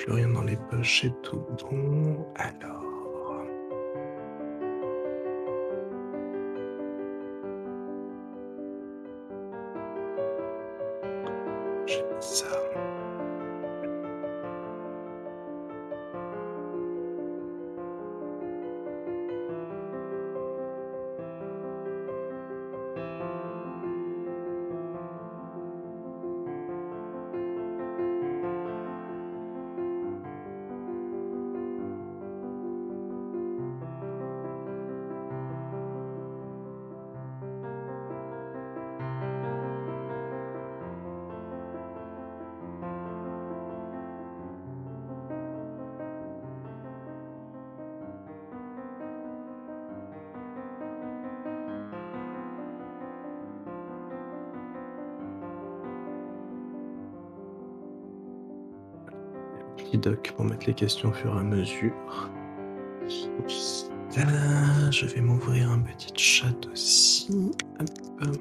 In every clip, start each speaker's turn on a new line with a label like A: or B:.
A: plus rien dans les poches, c'est tout bon. Alors, j'ai mis ça. Petit doc pour mettre les questions au fur et à mesure. Là, je vais m'ouvrir un petit chat aussi. Hop.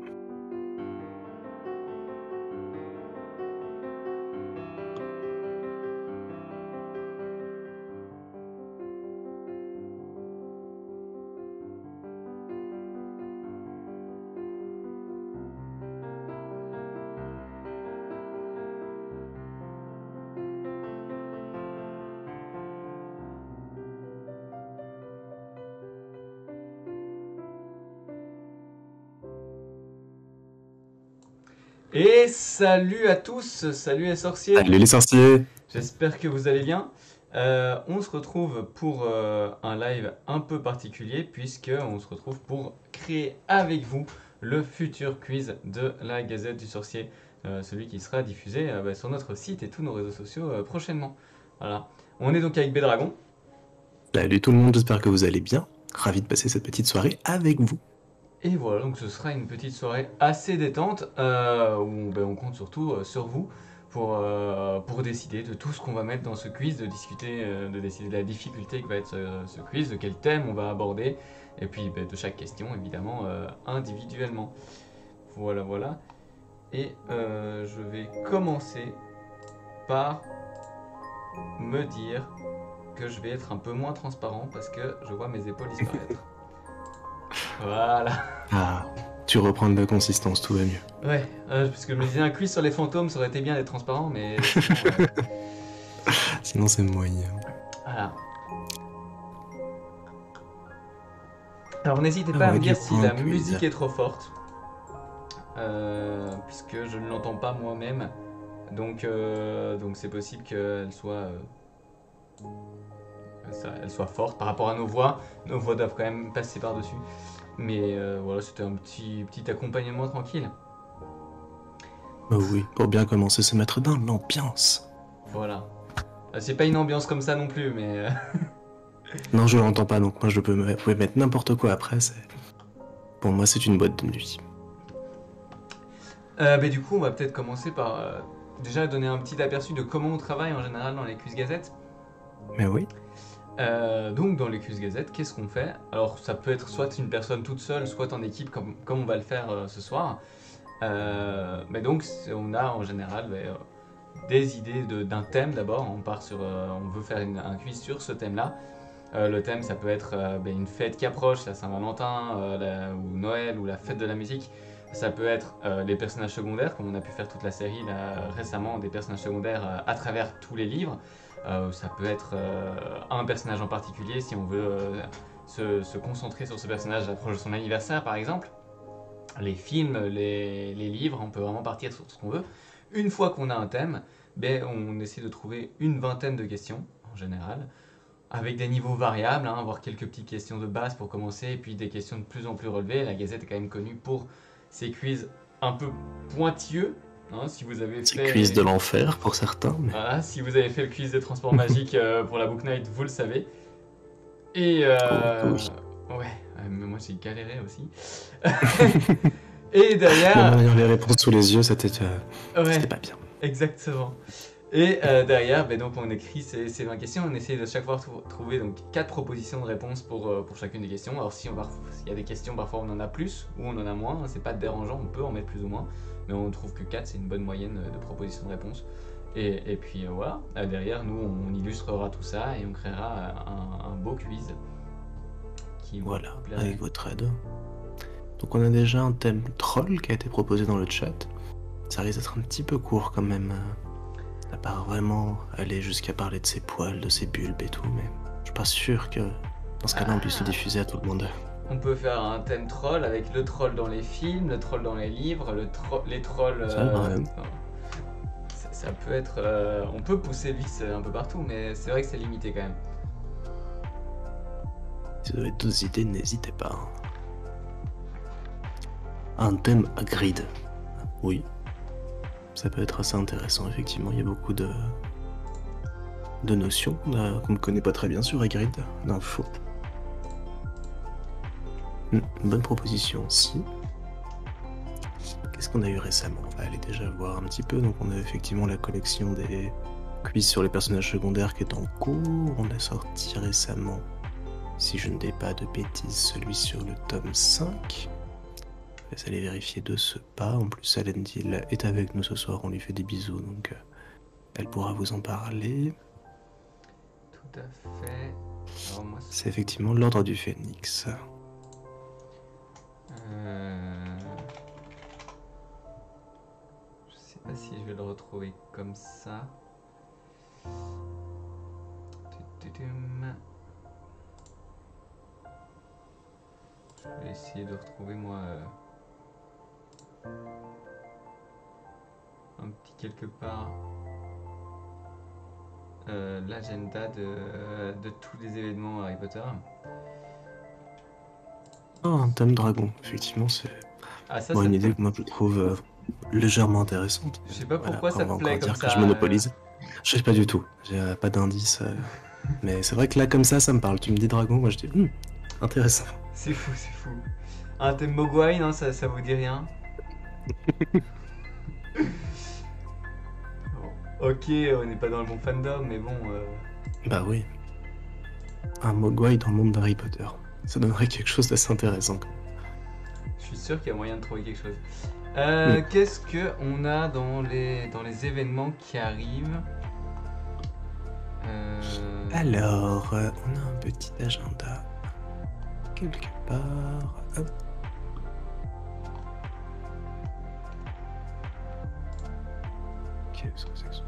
B: Et salut à tous, salut les sorciers.
A: Allez les sorciers.
B: J'espère que vous allez bien. On se retrouve pour un live un peu particulier puisque on se retrouve pour créer avec vous le futur quiz de la Gazette du Sorcier, celui qui sera diffusé sur notre site et tous nos réseaux sociaux prochainement. Voilà. On est donc avec Bédragon.
A: Salut tout le monde, j'espère que vous allez bien. Ravi de passer cette petite soirée avec vous.
B: Et voilà, donc ce sera une petite soirée assez détente où on compte surtout sur vous pour décider de tout ce qu'on va mettre dans ce quiz, de décider de la difficulté que va être ce quiz, de quel thème on va aborder, et puis de chaque question évidemment individuellement. Voilà, voilà. Et je vais commencer par me dire que je vais être un peu moins transparent parce que je vois mes épaules disparaître. Voilà.
A: Ah, tu reprends de la consistance, tout va mieux.
B: Ouais, parce que je me disais un quiz sur les fantômes, ça aurait été bien d'être transparent, mais sinon,
A: Sinon c'est moyen.
B: voilà. Alors n'hésitez pas à me dire si la musique est trop forte, puisque je ne l'entends pas moi-même, donc c'est possible qu'elle soit, elle soit forte par rapport à nos voix. Nos voix doivent quand même passer par-dessus. Mais voilà, c'était un petit accompagnement tranquille.
A: Bah oui, pour bien commencer, se mettre dans l'ambiance.
B: Voilà. C'est pas une ambiance comme ça non plus, mais...
A: Non, je l'entends pas, donc moi je peux pouvez mettre n'importe quoi après. Pour moi, c'est une boîte de nuit.
B: Du coup, on va peut-être commencer par déjà donner un petit aperçu de comment on travaille en général dans les quiz gazettes.
A: Mais oui.
B: Donc, dans les quiz gazettes, qu'est-ce qu'on fait? Alors, ça peut être soit une personne toute seule, soit en équipe, comme on va le faire ce soir. Mais donc, on a en général des idées d'un thème d'abord. On veut faire un quiz sur ce thème-là. Le thème, ça peut être une fête qui approche, la Saint-Valentin, ou Noël, ou la fête de la musique. Ça peut être les personnages secondaires, comme on a pu faire toute la série là, récemment, des personnages secondaires à travers tous les livres. Ça peut être un personnage en particulier, si on veut se concentrer sur ce personnage à l'approche de son anniversaire, par exemple. Les films, les livres, on peut vraiment partir sur ce qu'on veut. Une fois qu'on a un thème, on essaie de trouver une vingtaine de questions, en général, avec des niveaux variables, voire quelques petites questions de base pour commencer, et puis des questions de plus en plus relevées. La Gazette est quand même connue pour ses quiz un peu pointilleux. Si vous avez
A: C'est
B: fait
A: quiz de l'enfer pour certains. Mais...
B: Voilà, si vous avez fait le quiz des transports magiques pour la Book Night, vous le savez. Et
A: Oh, oui.
B: ouais, mais moi j'ai galéré aussi. Et derrière,
A: Même en ayant les réponses sous les yeux, c'était
B: ouais,
A: pas bien.
B: exactement. Et derrière, donc on écrit ces 20 questions, on essaie de chaque fois trouver donc 4 propositions de réponse pour chacune des questions. Alors s'il y a des questions, parfois on en a plus ou on en a moins, c'est pas dérangeant, on peut en mettre plus ou moins, mais on trouve que 4 c'est une bonne moyenne de propositions de réponse. Et puis voilà, derrière nous on illustrera tout ça et on créera un beau quiz qui vous
A: Voilà,
B: plairait.
A: avec votre aide. Donc on a déjà un thème troll qui a été proposé dans le chat. Ça risque d'être un petit peu court quand même. À part vraiment aller jusqu'à parler de ses poils, de ses bulbes et tout, mais je suis pas sûr que dans ce cas-là on puisse le diffuser à tout le monde.
B: On peut faire un thème troll avec le troll dans les films, le troll dans les livres, les trolls.
A: C'est vrai.
B: Ça peut être. On peut pousser le vice un peu partout, mais c'est vrai que c'est limité quand même.
A: Si vous avez d'autres idées, n'hésitez pas. Un thème à grid. Oui. Ça peut être assez intéressant, effectivement. Il y a beaucoup de notions qu'on ne connaît pas très bien sur Hagrid, d'infos. Bonne proposition aussi. Qu'est-ce qu'on a eu récemment? On va aller déjà voir un petit peu. Donc on a effectivement la collection des quiz sur les personnages secondaires qui est en cours. On a sorti récemment, si je ne dis pas de bêtises, celui sur le tome 5. Je vais aller vérifier de ce pas. En plus, Alendil est avec nous ce soir. On lui fait des bisous, donc elle pourra vous en parler.
B: Tout à fait. Alors, moi,
A: c'est effectivement l'Ordre du Phénix.
B: Je sais pas si je vais le retrouver comme ça. Je vais essayer de retrouver moi un petit quelque part l'agenda de tous les événements Harry Potter.
A: Oh, un tome dragon, effectivement, c'est une idée que moi je trouve légèrement intéressante.
B: Je sais pas pourquoi ça te plaît comme ça.
A: Que je monopolise. Je sais pas du tout, j'ai pas d'indice. Mais c'est vrai que là, comme ça me parle. Tu me dis dragon, moi je dis intéressant.
B: C'est fou, c'est fou. Un thème Mogwai, non, ça vous dit rien? Ok, on n'est pas dans le bon fandom, mais bon.
A: Bah oui. Un Mogwai dans le monde d'Harry Potter. Ça donnerait quelque chose d'assez intéressant.
B: Je suis sûr qu'il y a moyen de trouver quelque chose. Qu'est-ce qu'on a dans les événements qui arrivent?
A: Alors, on a un petit agenda quelque part. Hop. Qu'est-ce que c'est que ça?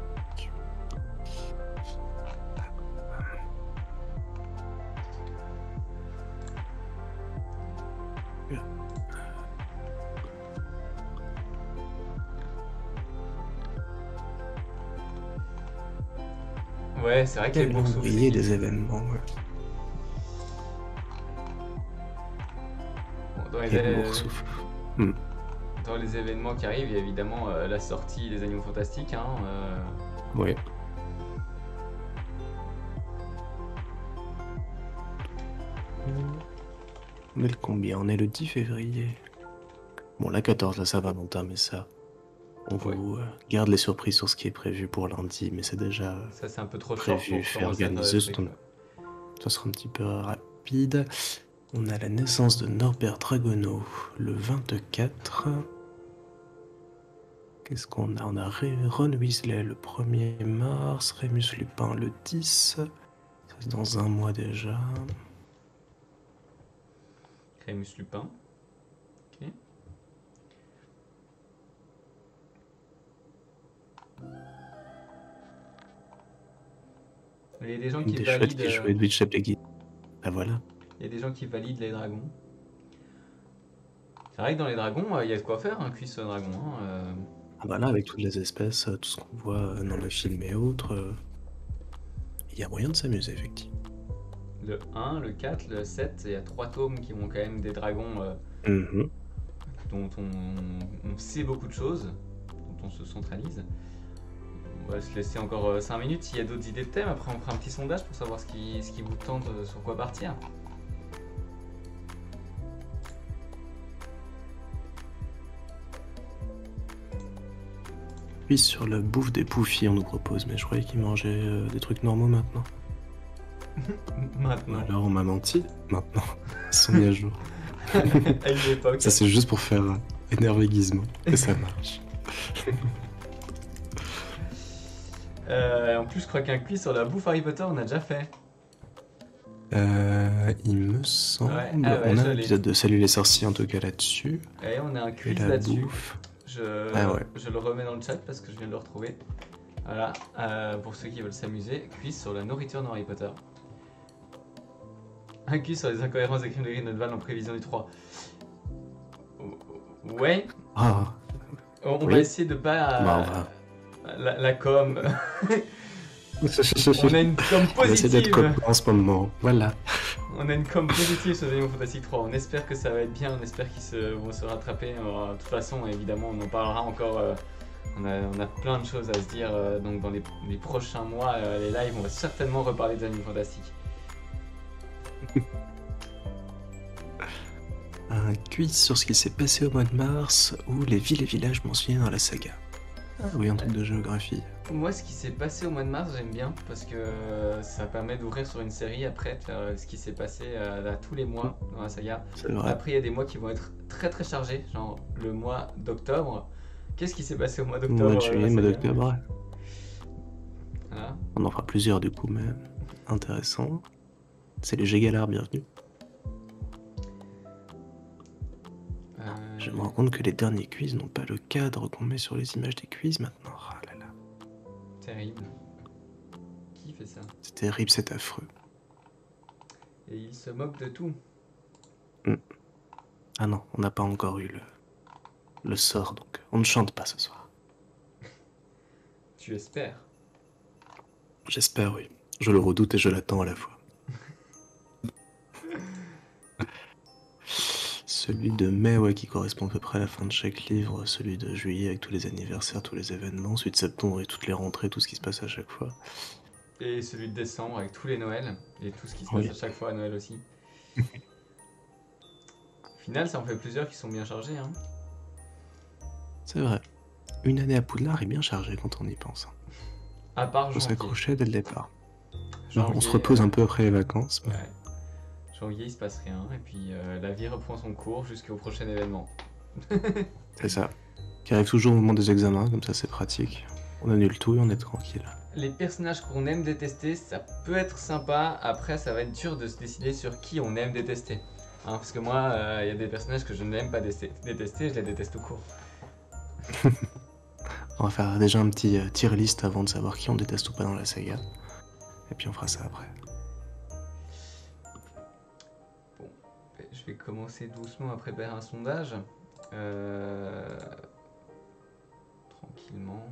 B: Ouais, c'est vrai que les bourses
A: oublié des événements. Ouais.
B: Bon, dans les événements qui arrivent, il y a évidemment la sortie des Animaux Fantastiques.
A: Ouais. On est le combien? On est le 10 février. Bon, la 14, la Saint-Valentin, mais ça... On vous garde les surprises sur ce qui est prévu pour lundi, mais c'est déjà
B: ça, c'est un peu trop
A: prévu, fait organiser. Ça sera un petit peu rapide. On a la naissance de Norbert Dragono le 24. Qu'est-ce qu'on a? On a Ron Weasley le 1er mars, Rémus Lupin le 10. C'est dans un mois déjà.
B: Rémus Lupin. Ok. Il y a des gens qui valident.
A: Qui jouaient Edwidge Shepleggy. Ah voilà.
B: Il y a des gens qui valident les dragons. C'est vrai que dans les dragons, il y a de quoi faire un quiz dragon.
A: Ah bah là, avec toutes les espèces, tout ce qu'on voit dans le film et autres, il y a moyen de s'amuser, effectivement.
B: Le 1, le 4, le 7, il y a 3 tomes qui ont quand même des dragons dont on sait beaucoup de choses, dont on se centralise. On va se laisser encore 5 minutes. S'il y a d'autres idées de thèmes, après on fera un petit sondage pour savoir ce qui vous tente, sur quoi partir.
A: Puis sur la bouffe des Poufis, on nous propose, mais je croyais qu'ils mangeaient des trucs normaux maintenant.
B: Maintenant.
A: Alors on m'a menti. Maintenant, ils sont mis à jour.
B: À une époque.
A: Ça c'est juste pour faire énerver Gizmo, et ça marche.
B: En plus, je crois qu'un quiz sur la bouffe Harry Potter, on a déjà fait.
A: Il me semble.
B: Ouais, ah ouais,
A: On a
B: je
A: un
B: l'ai.
A: épisode de Salut les sorciers en tout cas là-dessus.
B: Et on a un
A: Et
B: quiz
A: la
B: là-dessus.
A: bouffe. Ah ouais.
B: Je le remets dans le chat parce que je viens de le retrouver. Voilà, pour ceux qui veulent s'amuser, quiz sur la nourriture dans Harry Potter. Un quiz sur les incohérences des crimes de Grindelwald en prévision du 3. Ouais,
A: Ah,
B: on
A: oui.
B: va essayer de pas...
A: Bah, on va.
B: La com... on a une com
A: On va essayer d'être
B: positive.
A: copains en ce moment. Voilà.
B: On a une com positive sur Animaux Fantastique 3. On espère que ça va être bien, on espère qu'ils vont se rattraper. De toute façon, évidemment, on en parlera encore. On a plein de choses à se dire. Donc, dans les prochains mois, les lives, on va certainement reparler des Animaux Fantastiques.
A: Un quiz sur ce qui s'est passé au mois de mars ou les villes et villages mentionnés dans la saga. Ah oui, un truc de géographie.
B: Moi, ce qui s'est passé au mois de mars, j'aime bien parce que ça permet d'ouvrir sur une série après, de faire ce qui s'est passé là, tous les mois dans la saga.
A: C'est vrai.
B: Après, il y a des mois qui vont être très très chargés, genre le mois d'octobre. Qu'est-ce qui s'est passé au mois d'octobre
A: Mois de juillet, mois d'octobre.
B: Voilà.
A: On en fera plusieurs du coup, mais intéressant. C'est les Gégalard, bienvenue. Je me rends compte que les derniers quiz n'ont pas le cadre qu'on met sur les images des quiz maintenant. Ah là là.
B: Terrible. Qui fait ça?
A: C'est terrible, c'est affreux.
B: Et il se moque de tout.
A: Ah non, on n'a pas encore eu le sort, donc on ne chante pas ce soir.
B: Tu espères?
A: J'espère, oui. Je le redoute et je l'attends à la fois. Celui de mai, ouais, qui correspond à peu près à la fin de chaque livre. Celui de juillet avec tous les anniversaires, tous les événements. Celui de septembre et toutes les rentrées, tout ce qui se passe à chaque fois.
B: Et celui de décembre avec tous les Noëls. Et tout ce qui se
A: Oui.
B: passe à chaque fois à Noël aussi. Au final, ça en fait plusieurs qui sont bien chargés. Hein.
A: C'est vrai. Une année à Poudlard est bien chargée quand on y pense.
B: À part
A: Faut
B: janvier.
A: s'accrocher dès le départ.
B: Janvier,
A: On se repose un peu après les vacances. Mais...
B: Ouais. Janvier, il se passe rien. Et puis la vie reprend son cours jusqu'au prochain événement.
A: C'est ça. Qui arrive toujours au moment des examens, comme ça c'est pratique. On annule tout et on est tranquille.
B: Les personnages qu'on aime détester, ça peut être sympa. Après, ça va être dur de se décider sur qui on aime détester. Hein, parce que moi, il y a des personnages que je n'aime pas détester, je les déteste tout court.
A: On va faire déjà un petit tier list avant de savoir qui on déteste ou pas dans la saga. Et puis on fera ça après.
B: Bon, je vais commencer doucement à préparer un sondage. Tranquillement.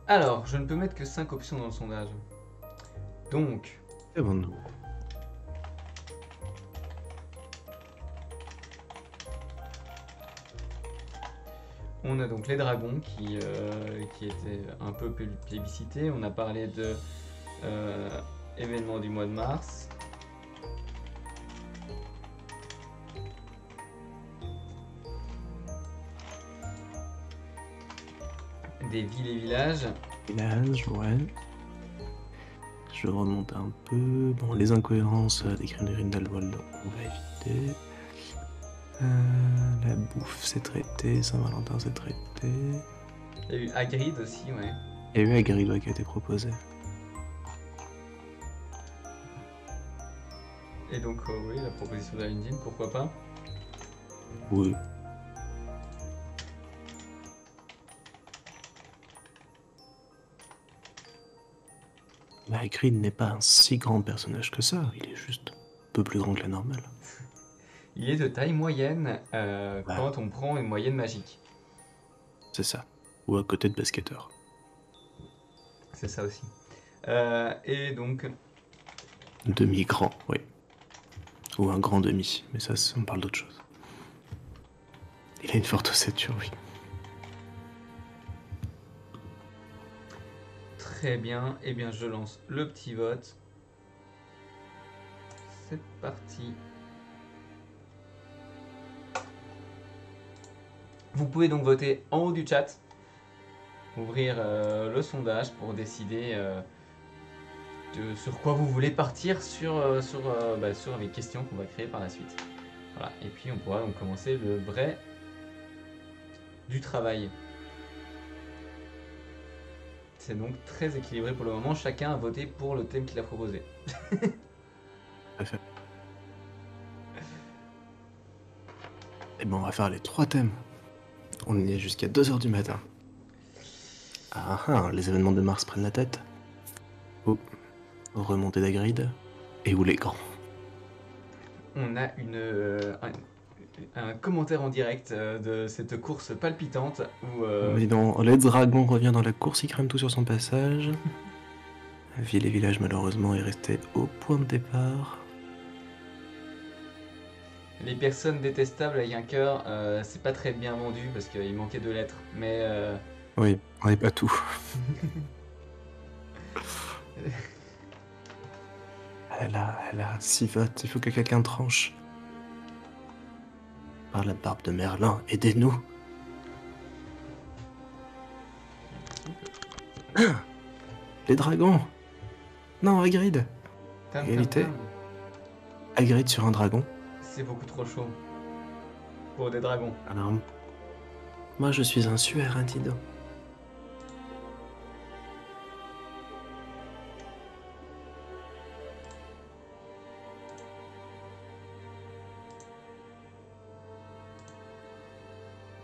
B: Alors, je ne peux mettre que 5 options dans le sondage. Donc,
A: Et bon, nous.
B: on a donc les dragons qui étaient un peu plébiscités. On a parlé de événements du mois de mars. Des villes et villages.
A: Village, ouais. Je remonte un peu. Bon, les incohérences des crimes de Grindelwald, on va éviter. La bouffe, c'est traité. Saint-Valentin, c'est traité.
B: Il y a eu Hagrid aussi, ouais.
A: Il y a eu Hagrid ouais, qui a été proposé.
B: Et donc, oui, la proposition d'Alindine, pourquoi pas.
A: Oui. Mais Hagrid n'est pas un si grand personnage que ça. Il est juste un peu plus grand que la normale.
B: Il est de taille moyenne quand on prend une moyenne magique.
A: C'est ça. Ou à côté de basketteur.
B: C'est ça aussi. Et donc,
A: Demi-grand, oui. Ou un grand demi, mais ça, on parle d'autre chose. Il a une forte ossature, oui.
B: très bien. Eh bien, je lance le petit vote. C'est parti. Vous pouvez donc voter en haut du chat. ouvrir le sondage pour décider sur quoi vous voulez partir sur les questions qu'on va créer par la suite. Voilà, et puis on pourra donc commencer le vrai du travail. C'est donc très équilibré pour le moment, chacun a voté pour le thème qu'il a proposé.
A: Parfait. Et bon, on va faire les 3 thèmes. On y est jusqu'à 2h du matin. Les événements de Mars prennent la tête. Oh, remontée d'Hagrid. Et où les grands?
B: On a un commentaire en direct de cette course palpitante où...
A: Dis donc, le dragon revient dans la course, il crame tout sur son passage. Ville et village, malheureusement, est resté au point de départ.
B: Les personnes détestables avec un cœur, c'est pas très bien vendu parce qu'il manquait 2 lettres. Mais
A: Oui, on n'est pas tout. Elle a 6 votes, il faut que quelqu'un tranche. Par la barbe de Merlin, aidez-nous. Les dragons. Non, Hagrid. Égalité. Hagrid sur un dragon.
B: C'est beaucoup trop chaud pour des dragons.
A: Alors, moi je suis un suaire incident.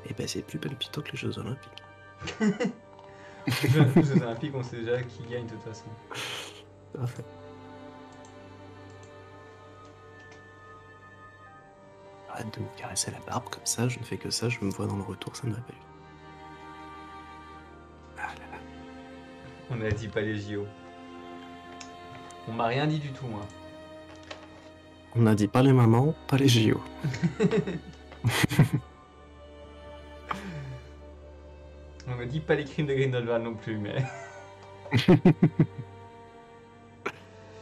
A: Et ben c'est plus palpitant que les Jeux Olympiques.
B: Les Jeux Olympiques, on sait déjà qui gagne de toute façon.
A: Parfait. Arrête de me caresser la barbe comme ça, je ne fais que ça, je me vois dans le retour, ça ne va pas du tout. Ah là là.
B: On a dit pas les JO. On m'a rien dit du tout, moi.
A: On a dit pas les mamans, pas les JO.
B: On me dit pas les crimes de Grindelwald non plus, mais...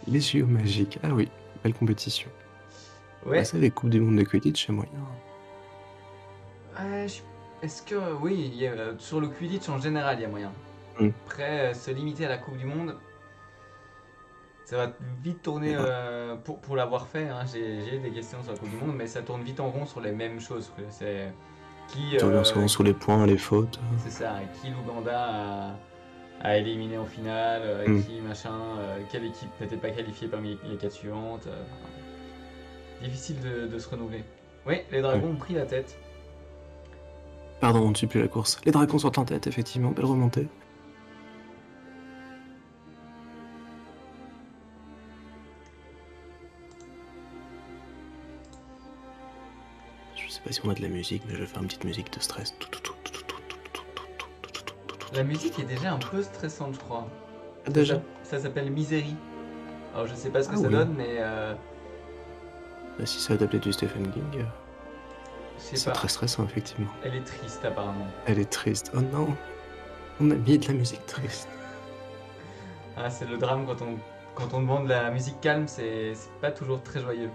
A: Les JO magiques, ah oui, belle compétition.
B: Ouais.
A: C'est les Coupes du Monde de Quidditch, c'est moyen.
B: Est-ce que... Oui, sur le Quidditch en général, il y a moyen. Après, se limiter à la Coupe du Monde, ça va vite tourner... pour l'avoir fait, hein, j'ai des questions sur la Coupe du Monde, mais ça tourne vite en rond sur les mêmes choses. C'est... Qui
A: souvent sur les points, les fautes.
B: C'est ça, qui l'Ouganda a éliminé en finale, qui machin, quelle équipe n'était pas qualifiée parmi les 4 suivantes. Difficile de se renouveler. Oui, les dragons ont pris la tête.
A: Pardon, on ne suit plus la course. Les dragons sont en tête, effectivement, belle remontée. Je sais pas si on a de la musique, mais je vais faire une petite musique de stress.
B: La musique est déjà un peu stressante, je crois.
A: Déjà
B: Ça s'appelle Misery. Alors je sais pas ce que ça donne, mais...
A: Bah, si c'est adapté du Stephen King,
B: c'est
A: très stressant, effectivement.
B: Elle est triste, apparemment.
A: Elle est triste. Oh non, on a mis de la musique triste.
B: Ah, c'est le drame quand on demande de la musique calme, c'est pas toujours très joyeux.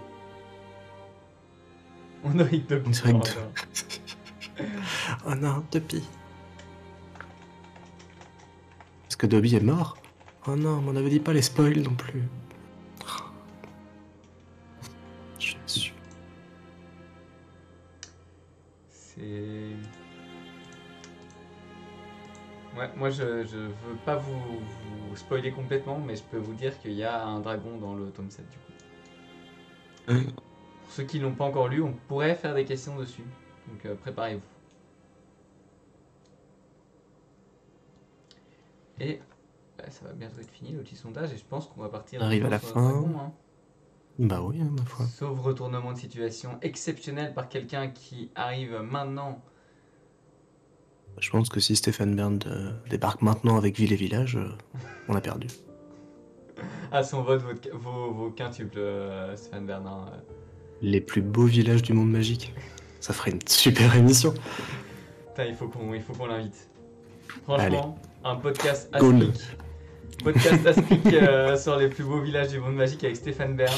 B: On a eu Dobby.
A: Oh non, Dobby. Est-ce que Dobby est mort? Oh non, mais on avait dit pas les spoils non plus. Je suis déçu.
B: C'est... Ouais, moi je veux pas vous spoiler complètement, mais je peux vous dire qu'il y a un dragon dans le tome 7 du coup. Pour ceux qui l'ont pas encore lu, on pourrait faire des questions dessus. Donc préparez-vous. Et ça va bientôt être fini le petit sondage et je pense qu'on va partir...
A: On arrive à la fin.
B: Dragon, hein.
A: Bah oui, ma foi.
B: Sauf retournement de situation exceptionnel par quelqu'un qui arrive maintenant.
A: Je pense que si Stephen Bern débarque maintenant avec Ville et Village, on a perdu.
B: Ah, son vote, vos quintuples, Stephen Bern.
A: Les plus beaux villages du monde magique. Ça ferait une super émission.
B: Putain, il faut qu'on l'invite. Franchement, allez. Un podcast
A: Goal.
B: aspic. Podcast aspic sur les plus beaux villages du monde magique avec Stephen Bern.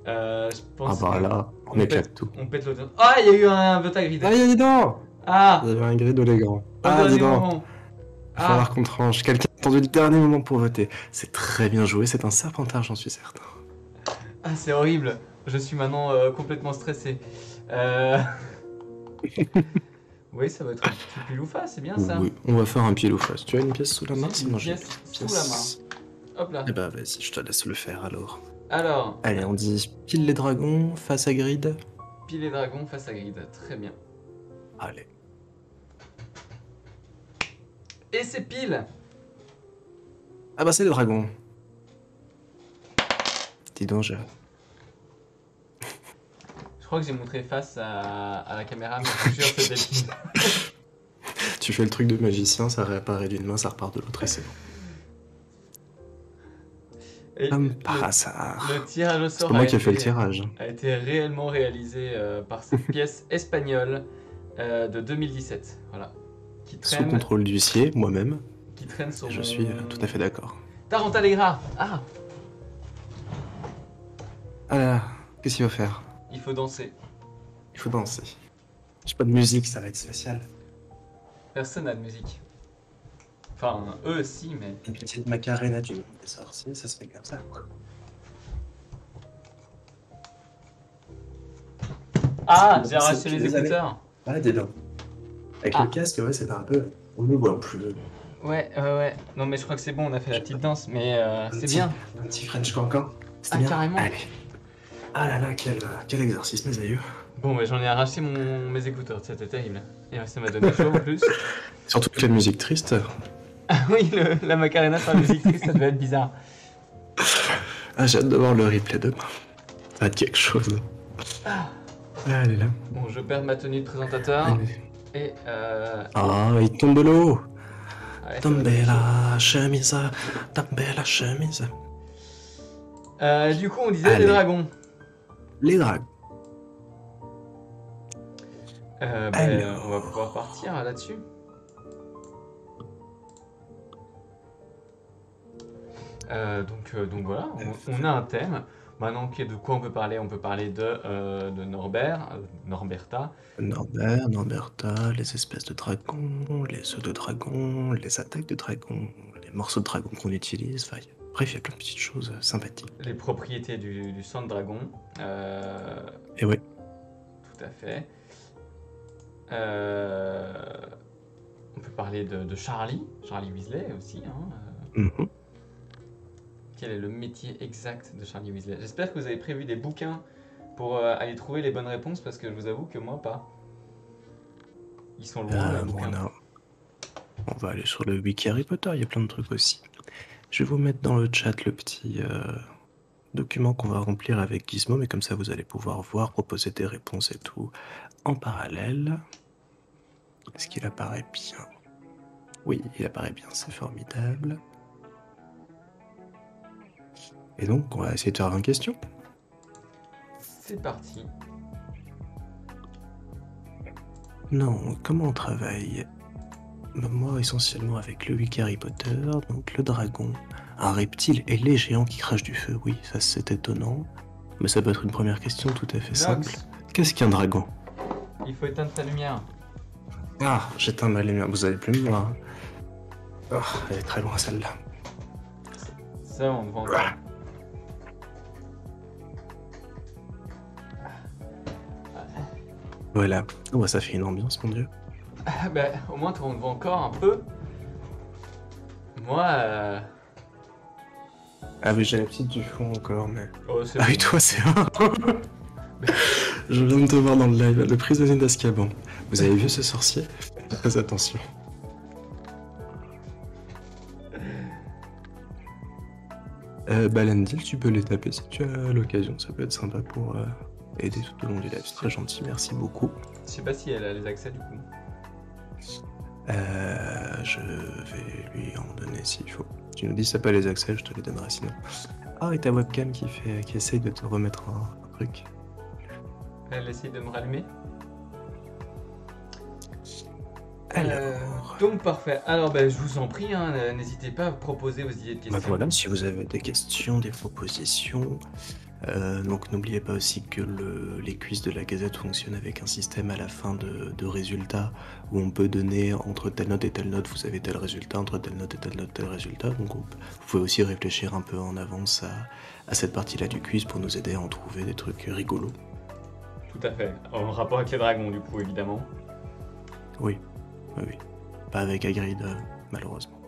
B: Je pense
A: ah bah là, on éclate tout.
B: On pète l'autre. Ah, il y a eu un vote à grid.
A: Ah, dis donc.
B: Ah,
A: vous avez un grid élégant. Ah, dis donc. Va
B: Ah,
A: falloir qu'on tranche. Quelqu'un a attendu le dernier moment pour voter. C'est très bien joué, c'est un serpentard, j'en suis certain.
B: ah, c'est horrible. Je suis maintenant complètement stressé. Euh, Oui, ça va être un petit pile ou face, c'est bien ça.
A: Oui, on va faire un pile ou face. Tu as une pièce sous la main?
B: C'est une
A: Sinon, j'ai
B: pièce
A: une
B: sous la main. Hop là.
A: Eh bah, vas-y, je te laisse le faire alors.
B: Alors,
A: Allez, on dit pile les dragons, face à grid.
B: pile et dragon face à grid. Très bien.
A: Allez.
B: Et c'est pile.
A: Ah bah, c'est les dragons. Dis donc,
B: Je crois que j'ai montré face à la caméra, mais je suis sûr que c'était pile.
A: Tu fais le truc de magicien, ça réapparaît d'une main, ça repart de l'autre et c'est bon.
B: Et
A: Comme par hasard.
B: le tirage au
A: C'est
B: sort
A: pas moi qui ai fait le tirage.
B: a été réellement réalisé par cette pièce espagnole de 2017. Voilà. Qui
A: Sous
B: traîne,
A: contrôle d'huissier, moi-même.
B: qui traîne sur
A: Je
B: mon-
A: suis tout à fait d'accord.
B: Tarantalegra. Ah,
A: Ah là là, qu'est-ce qu'il faut faire?
B: il faut danser.
A: Il faut danser. J'ai pas de musique, ça va être spécial.
B: Personne n'a de musique. Enfin, eux aussi, mais...
A: Une petite macarena du monde des sorciers, ça se fait comme ça.
B: Ah,
A: C'est
B: j'ai
A: bon,
B: arraché
A: c'est
B: les
A: depuis des
B: écouteurs.
A: Ah, dis donc. Avec
B: Ah.
A: le casque, ouais, c'est un peu. On ne voit plus.
B: Ouais, ouais. Non, mais je crois que c'est bon, on a fait la petite danse, mais c'est
A: petit-
B: bien.
A: Un petit French cancan. C'était
B: Ah,
A: bien.
B: carrément.
A: Allez. Ah là là, quel exercice, mes aïeux.
B: Bon, mais j'en ai arraché mes écouteurs, c'était terrible. Et ça m'a donné chaud en plus.
A: Surtout que la musique triste.
B: Ah oui, la Macarena sur la musique triste, ça devait être bizarre.
A: Ah, j'ai hâte de voir le replay demain. Ça va être quelque chose.
B: Ah.
A: Allez là.
B: Bon, je perds ma tenue de présentateur.
A: Allez.
B: Et
A: Ah, il tombe de l'eau.
B: ouais, ça va
A: Tombe
B: être
A: la chemise. Tombe la chemise.
B: chaud. Du coup, on disait
A: Allez.
B: les dragons.
A: Les dragons. Alors.
B: On va pouvoir partir là-dessus. Donc voilà, on a un thème. Maintenant, de quoi on peut parler? On peut parler de Norbert, Norberta.
A: Norbert, Norberta, les espèces de dragons, les œufs de dragons, les attaques de dragons, les morceaux de dragons qu'on utilise. Enfin, bref, il y a plein de petites choses sympathiques.
B: Les propriétés du sang de dragon.
A: Et ouais.
B: Tout à fait. On peut parler de Charlie Weasley aussi.
A: Mhm.
B: Quel est le métier exact de Charlie Weasley? J'espère que vous avez prévu des bouquins pour aller trouver les bonnes réponses, parce que je vous avoue que moi, pas. Ils sont loin, les bouquins.
A: On va aller sur le wiki Harry Potter, il y a plein de trucs aussi. Je vais vous mettre dans le chat le petit document qu'on va remplir avec Gizmo, mais comme ça vous allez pouvoir voir, proposer des réponses et tout en parallèle. Est-ce qu'il apparaît bien? Oui, il apparaît bien, c'est formidable. Et donc, on va essayer de faire une question.
B: C'est parti.
A: Non, comment on travaille? Moi, essentiellement avec le wiki Harry Potter, donc le dragon, un reptile et les géants qui crachent du feu. Oui, ça c'est étonnant. Mais ça peut être une première question tout à fait simple.
B: Nox,
A: Qu'est-ce qu'un dragon?
B: il faut éteindre ta lumière.
A: Ah, j'éteins ma lumière, vous avez plus me voir. Hein. Oh, elle est très loin celle-là.
B: Ça, on va encore.
A: Voilà. Oh, bah, ça fait une ambiance, mon dieu.
B: Ah, bah, au moins, on voit encore un peu. Moi,
A: Ah oui, j'ai la petite du fond encore, mais...
B: oh, c'est
A: Ah oui,
B: bon.
A: toi, c'est un. Je viens de te voir dans le live, le prisonnier d'Azkaban. Vous avez vu ce sorcier? Faites très attention. Balendil, tu peux les taper si tu as l'occasion, ça peut être sympa pour aider tout au long du live, c'est très gentil, merci beaucoup.
B: Je sais pas si elle a les accès du coup.
A: Je vais lui en donner s'il faut. Tu nous dis si t'as pas les accès, je te les donnerai sinon. Ah, et ta webcam qui essaye de te remettre un truc.
B: Elle essaye de me rallumer.
A: Alors...
B: Donc parfait. Alors ben, je vous en prie, n'hésitez pas à proposer vos idées de questions.
A: Bah voilà, si vous avez des questions, des propositions, Donc n'oubliez pas aussi que les quiz de la Gazette fonctionnent avec un système à la fin de résultats où on peut donner entre telle note et telle note, vous avez tel résultat, entre telle note et telle note, tel résultat. Donc vous pouvez aussi réfléchir un peu en avance à cette partie-là du quiz pour nous aider à en trouver des trucs rigolos.
B: Tout à fait. En rapport avec les dragons, du coup, évidemment.
A: Oui, oui, oui. Pas avec Hagrid, malheureusement.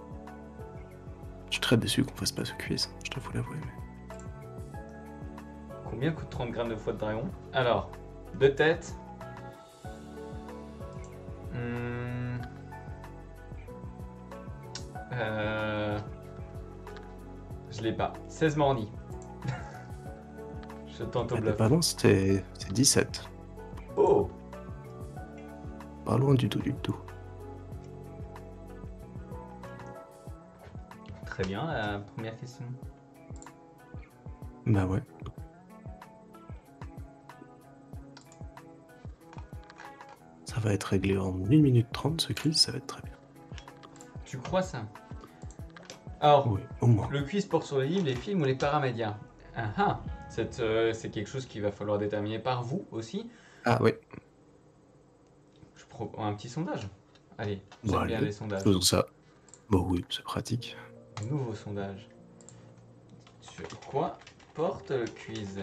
A: Je suis très déçu qu'on fasse pas ce quiz, je dois vous l'avouer. Mais...
B: Combien coûte 30 grammes de foie de dragon? Alors, de tête. Hmm. Je l'ai pas. 16 morny. Je tente au bluff.
A: Pardon, c'est 17.
B: Oh!
A: Pas loin du tout, du tout.
B: Très bien, la première question.
A: Bah ouais. Ça va être réglé en 1 minute 30 ce quiz, ça va être très bien.
B: Tu crois ça? Alors,
A: oui, au moins.
B: Le quiz porte sur les livres, les films ou les paramédias. Ah ah, c'est quelque chose qu'il va falloir déterminer par vous aussi.
A: Ah oui.
B: Je prends un petit sondage. Allez,
A: Bon,
B: j'aime bien les sondages.
A: Faisons ça. Bon oui, c'est pratique.
B: Nouveau sondage. Sur quoi porte le quiz?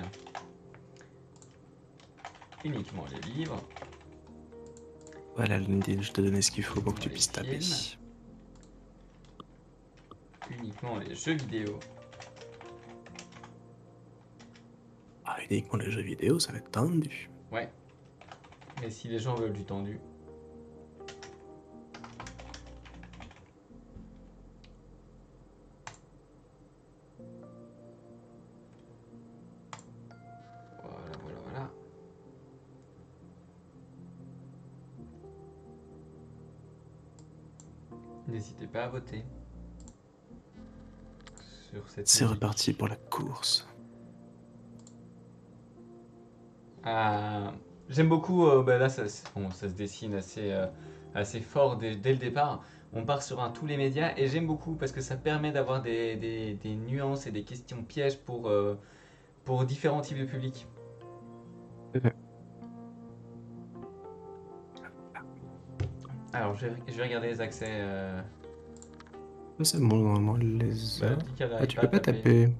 B: Uniquement les livres.
A: Voilà, LinkedIn, je t'ai donné ce qu'il faut pour que tu
B: Les
A: puisses taper.
B: films. Uniquement les jeux vidéo.
A: Ah, uniquement les jeux vidéo, ça va être tendu.
B: Ouais. Mais si les gens veulent du tendu. Voilà, voilà, voilà. N'hésitez pas à voter. Sur cette
A: C'est
B: musique.
A: reparti pour la course.
B: J'aime beaucoup, là ça se dessine assez fort dès le départ. On part sur un tous les médias et j'aime beaucoup parce que ça permet d'avoir des nuances et des questions pièges pour différents types de publics. Alors je vais regarder les accès.
A: C'est bon, normalement, les
B: Bah,
A: a.
B: dit qu'elle
A: Ah,
B: n'arrive
A: tu
B: pas
A: peux
B: à
A: pas
B: taper.
A: taper.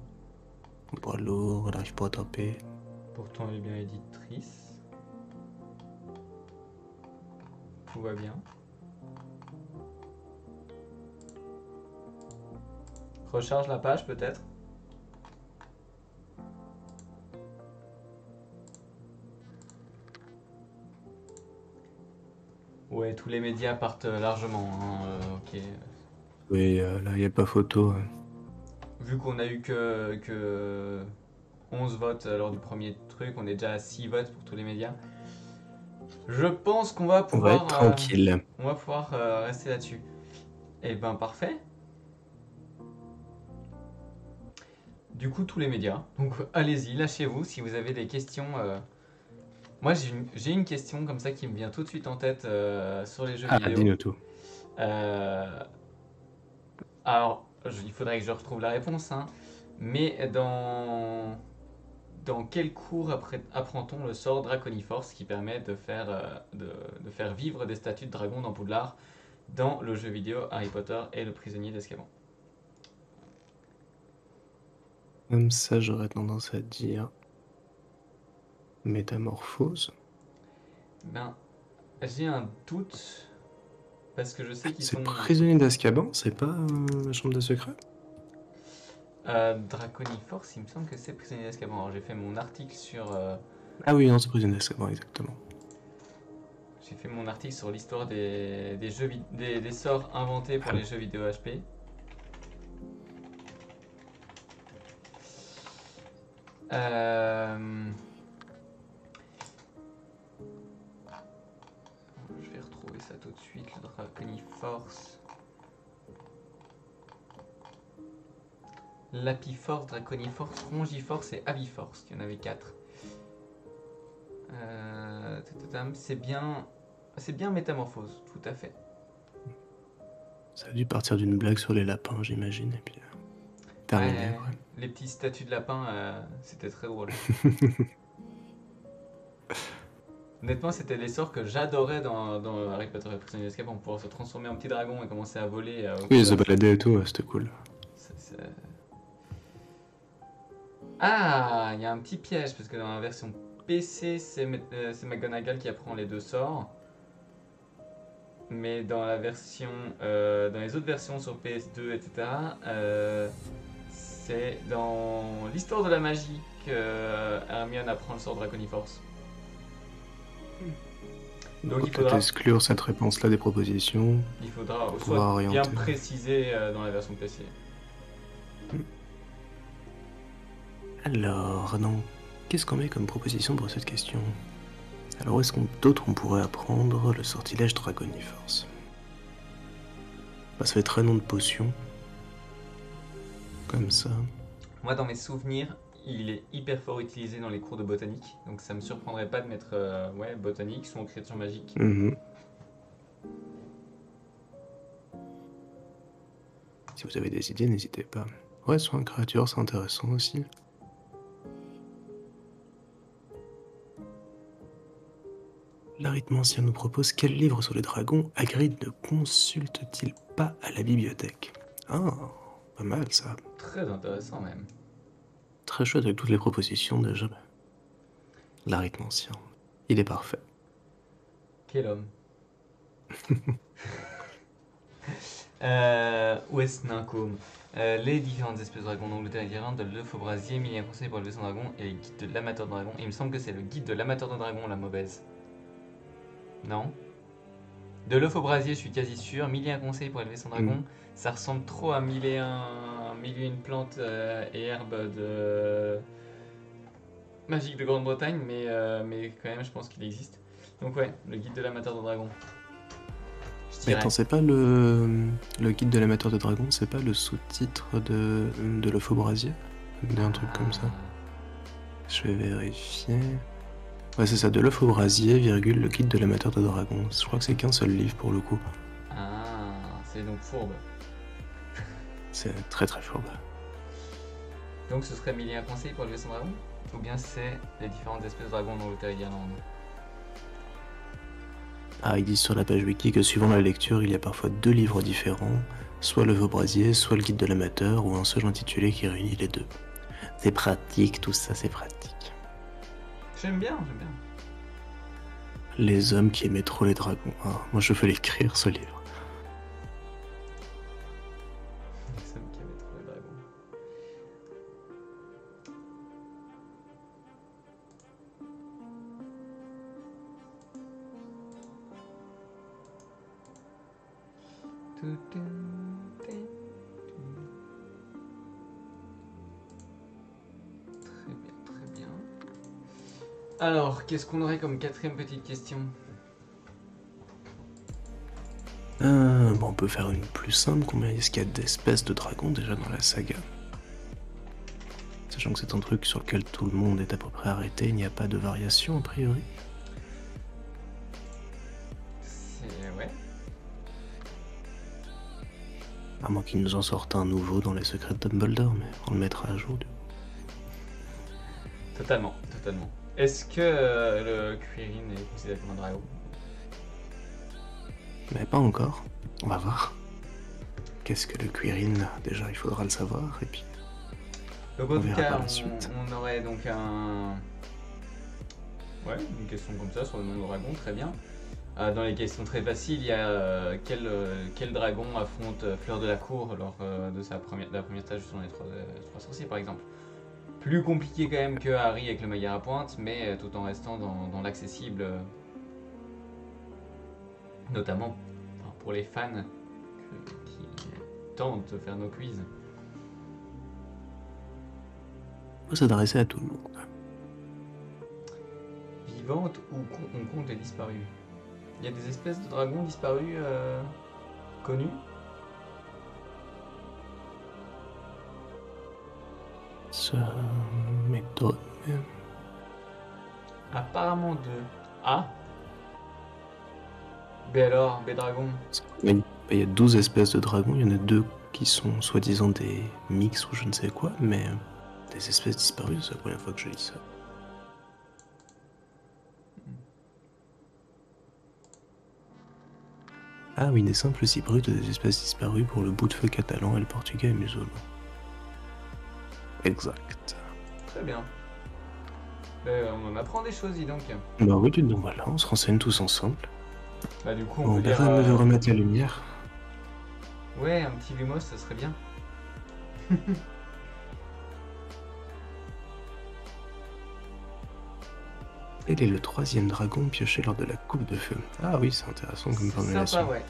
A: Bon, alors, elle arrive pas à taper.
B: Pourtant elle est bien éditrice. Tout va bien. Recharge la page peut-être. Ouais, tous les médias partent largement, hein, ok.
A: Oui, là, il n'y a pas photo.
B: Vu qu'on a eu que 11 votes lors du premier truc, on est déjà à 6 votes pour tous les médias. Je pense qu'on va
A: On va être
B: pouvoir,
A: tranquille.
B: rester là-dessus. Et ben parfait. Du coup, tous les médias. Donc allez-y, lâchez-vous si vous avez des questions. Moi, j'ai une question comme ça qui me vient tout de suite en tête sur les jeux
A: Ah,
B: vidéo.
A: dis-nous tout.
B: Alors, il faudrait que je retrouve la réponse, hein. Mais dans quel cours apprend-on le sort Draconiforce qui permet de faire vivre des statues de dragons dans Poudlard dans le jeu vidéo Harry Potter et le prisonnier d'Azkaban?
A: Comme ça, j'aurais tendance à dire métamorphose.
B: Ben, j'ai un doute parce que je sais qu'ils
A: C'est
B: sont
A: prisonnier d'Azkaban, c'est pas la chambre de secret?
B: Draconiforce. Il me semble que c'est prisonnier d'Azkaban. Alors j'ai fait mon article sur
A: Ah oui, non, c'est prisonnier d'Azkaban, exactement.
B: j'ai fait mon article sur l'histoire des jeux des sorts inventés pour les jeux vidéo HP. Je vais retrouver ça tout de suite, le Draconiforce. Lapiforce, Draconiforce, Rongiforce et Aviforce. Il y en avait 4. C'est bien Métamorphose, tout à fait.
A: Ça a dû partir d'une blague sur les lapins, j'imagine, et puis terminé.
B: Ouais.
A: Ouais.
B: les petits statues de lapin, c'était très drôle. Honnêtement, c'était des sorts que j'adorais dans Harry Potter et le prisonnier d'Azkaban, pour pouvoir se transformer en petit dragon et commencer à voler au
A: Oui, ils se
B: couloir.
A: baladaient et tout, ouais, c'était cool.
B: Ah, il y a un petit piège, parce que dans la version PC, c'est McGonagall qui apprend les deux sorts. Mais dans la version, dans les autres versions sur PS2, etc., c'est dans l'histoire de la magie que Hermione apprend le sort Draconiforce.
A: Donc
B: Donc
A: on
B: il
A: va peut-être
B: faudra,
A: exclure cette réponse-là des propositions
B: il faudra
A: pour pouvoir
B: soit bien
A: orienter.
B: préciser dans la version PC.
A: Alors, non. Qu'est-ce qu'on met comme proposition pour cette question? Alors, où est-ce qu'on d'autre on pourrait apprendre le sortilège Draconiforce? Bah, ça fait très nom de potion. Comme ça.
B: Moi, dans mes souvenirs, il est hyper fort utilisé dans les cours de botanique. Donc ça me surprendrait pas de mettre ouais, botanique, son créature magique.
A: Mhm. Si vous avez des idées, n'hésitez pas. Ouais, soin de créature, c'est intéressant aussi. L'arithmancien nous propose quel livre sur les dragons Hagrid ne consulte-t-il pas à la bibliothèque? Ah, pas mal ça.
B: Très intéressant même.
A: Très chouette avec toutes les propositions déjà. L'arithmancien, il est parfait.
B: Quel homme. Ouest Nincombe. Les différentes espèces de dragons d'Angleterre et d'Irlande, de l'œuf au brasier, mille et un conseils pour élever son dragon et les guides de l'amateur de dragon. Et il me semble que c'est le guide de l'amateur de dragon la mauvaise. Non? De l'œuf au brasier, je suis quasi sûr. Mille et un conseils pour élever son dragon. Ça ressemble trop à mille et une plantes et herbes de magique de Grande-Bretagne, mais quand même, je pense qu'il existe. Donc ouais, le guide de l'amateur de dragon. Je
A: Mais
B: dirais.
A: attends, c'est pas le guide de l'amateur de dragon, c'est pas le sous-titre de l'œuf au brasier? Un truc comme ça. Je vais vérifier. Ouais, c'est ça, de l'œuf au brasier, virgule, le guide de l'amateur de dragon. Je crois que c'est qu'un seul livre pour le coup.
B: Ah, c'est donc fourbe.
A: C'est très très fourbe.
B: Donc ce serait mille et un conseils pour élever son dragon? Ou bien c'est les différentes espèces de dragons d'Angleterre et d'Irlande?
A: Ah, ils disent sur la page wiki que suivant la lecture, il y a parfois deux livres différents, soit l'œuf au brasier, soit le guide de l'amateur, ou un seul intitulé qui réunit les deux. C'est pratique, tout ça, c'est pratique.
B: J'aime bien, j'aime bien.
A: Les hommes qui aimaient trop les dragons. Ah, moi je veux l'écrire ce livre.
B: Les hommes qui avaient trop les dragons. Très bien, très bien. Alors, qu'est-ce qu'on aurait comme quatrième petite question?
A: Bon, on peut faire une plus simple. Combien est-ce qu'il y a d'espèces de dragons déjà dans la saga? Sachant que c'est un truc sur lequel tout le monde est à peu près arrêté, il n'y a pas de variation a priori.
B: Ouais.
A: À moins qu'ils nous en sortent un nouveau dans les secrets de Dumbledore, mais on le mettra à jour.
B: Totalement, totalement. Est-ce que le Quirin est considéré comme un dragon?
A: Mais pas encore. On va voir. Qu'est-ce que le Quirin? Déjà, il faudra le savoir, et puis...
B: Donc en
A: On
B: tout
A: verra
B: cas,
A: par la suite.
B: on aurait donc un... Ouais, une question comme ça sur le nom de dragon, très bien. Dans les questions très faciles, il y a quel dragon affronte Fleur de la Cour lors de la première stage sur les trois sorciers par exemple. Plus compliqué quand même que Harry avec le Maillard à pointe, mais tout en restant dans l'accessible, notamment pour les fans qui tentent de faire nos quiz.
A: Faut s'adresser à tout le monde.
B: Vivante ou on compte les disparus? Il y a des espèces de dragons disparus connus?
A: Ça m'étonne, mais...
B: Apparemment deux. Ah. B alors, B-dragon.
A: Il y a 12 espèces de dragons, il y en a deux qui sont soi-disant des mix ou je ne sais quoi, mais des espèces disparues, c'est la première fois que je lis ça. Ah oui, des simples hybrides des espèces disparues pour le bout de feu catalan et le portugais musulman. Exact.
B: Très bien. On en apprend des choses, dis donc.
A: Bah oui, donc voilà, on se renseigne tous ensemble.
B: Bah du coup,
A: On
B: on peut lire...
A: verra de remettre la lumière.
B: Ouais, un petit Lumos, ça serait bien.
A: Quel est le troisième dragon pioché lors de la coupe de feu? Ah oui, c'est intéressant comme
B: C'est
A: formulation.
B: sympa, ouais.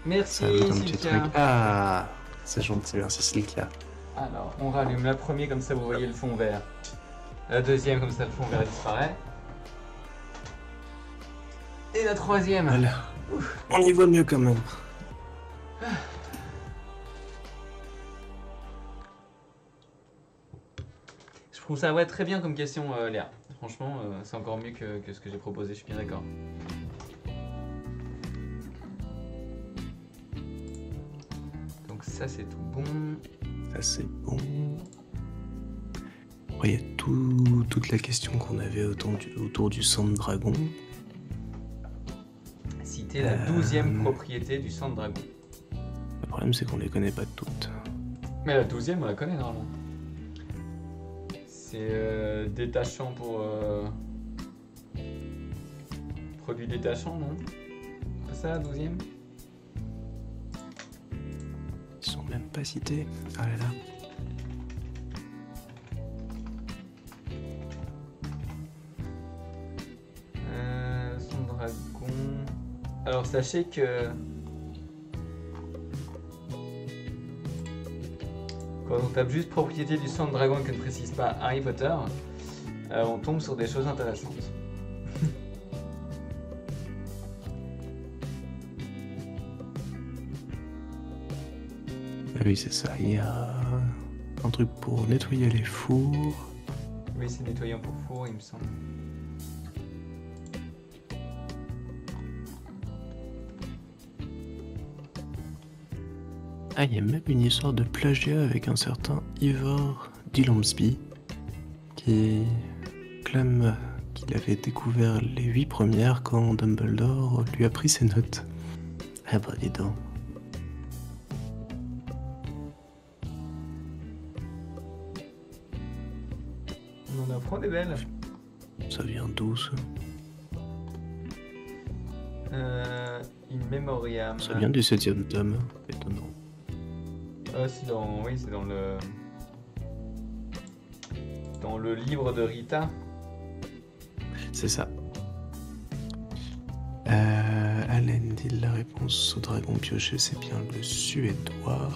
B: Merci,
A: Ça ajoute un petit truc.
B: Sylvia.
A: Ah, c'est gentil, merci Sylvia.
B: Alors, on rallume la première, comme ça vous voyez le fond vert. La deuxième, comme ça le fond vert disparaît. Et la troisième.
A: Voilà. On y voit mieux quand même.
B: Je trouve ça ouais, très bien comme question, Léa. Franchement, c'est encore mieux que ce que j'ai proposé, je suis bien d'accord. Donc ça, c'est tout bon.
A: Ça c'est bon. Il y a toute la question qu'on avait autour du sang de dragon.
B: Citer la 12e propriété du sang de dragon.
A: Le problème c'est qu'on les connaît pas toutes.
B: Mais la 12e, on la connaît normalement. C'est détachant pour... Produit détachant, non? C'est ça, la 12e?
A: Ils sont même pas cités. Ah là là.
B: Son dragon... Alors sachez que... Quand on tape juste propriété du sang de dragon et qu'on ne précise pas Harry Potter, on tombe sur des choses intéressantes.
A: Ah oui, c'est ça. Il y a un truc pour nettoyer les fours.
B: Oui, c'est nettoyant pour four, il me semble.
A: Ah, il y a même une histoire de plagiat avec un certain Ivor Dillomsby qui clame qu'il avait découvert les 8 premières quand Dumbledore lui a pris ses notes. Ah bah dis donc.
B: On en apprend des belles.
A: Ça vient d'où ça?
B: In Memoriam.
A: Ça vient du 7ème tome, étonnant.
B: C'est dans... Oui, c'est dans le... Dans le livre de Rita.
A: C'est ça. Allen dit la réponse au dragon pioché, c'est bien le suédois.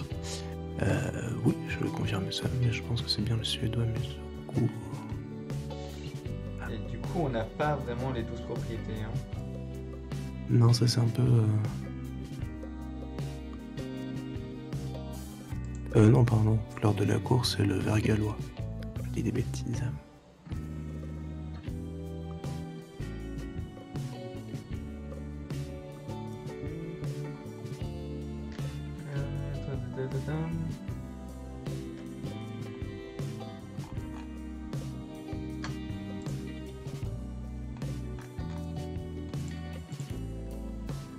A: Oui, je vais confirmer ça, mais je pense que c'est bien le suédois, mais du coup...
B: Et du coup, on n'a pas vraiment les 12 propriétés. Hein.
A: Non, ça c'est un peu... non, pardon. Lors de la course, c'est le vert gallois. Je dis des bêtises.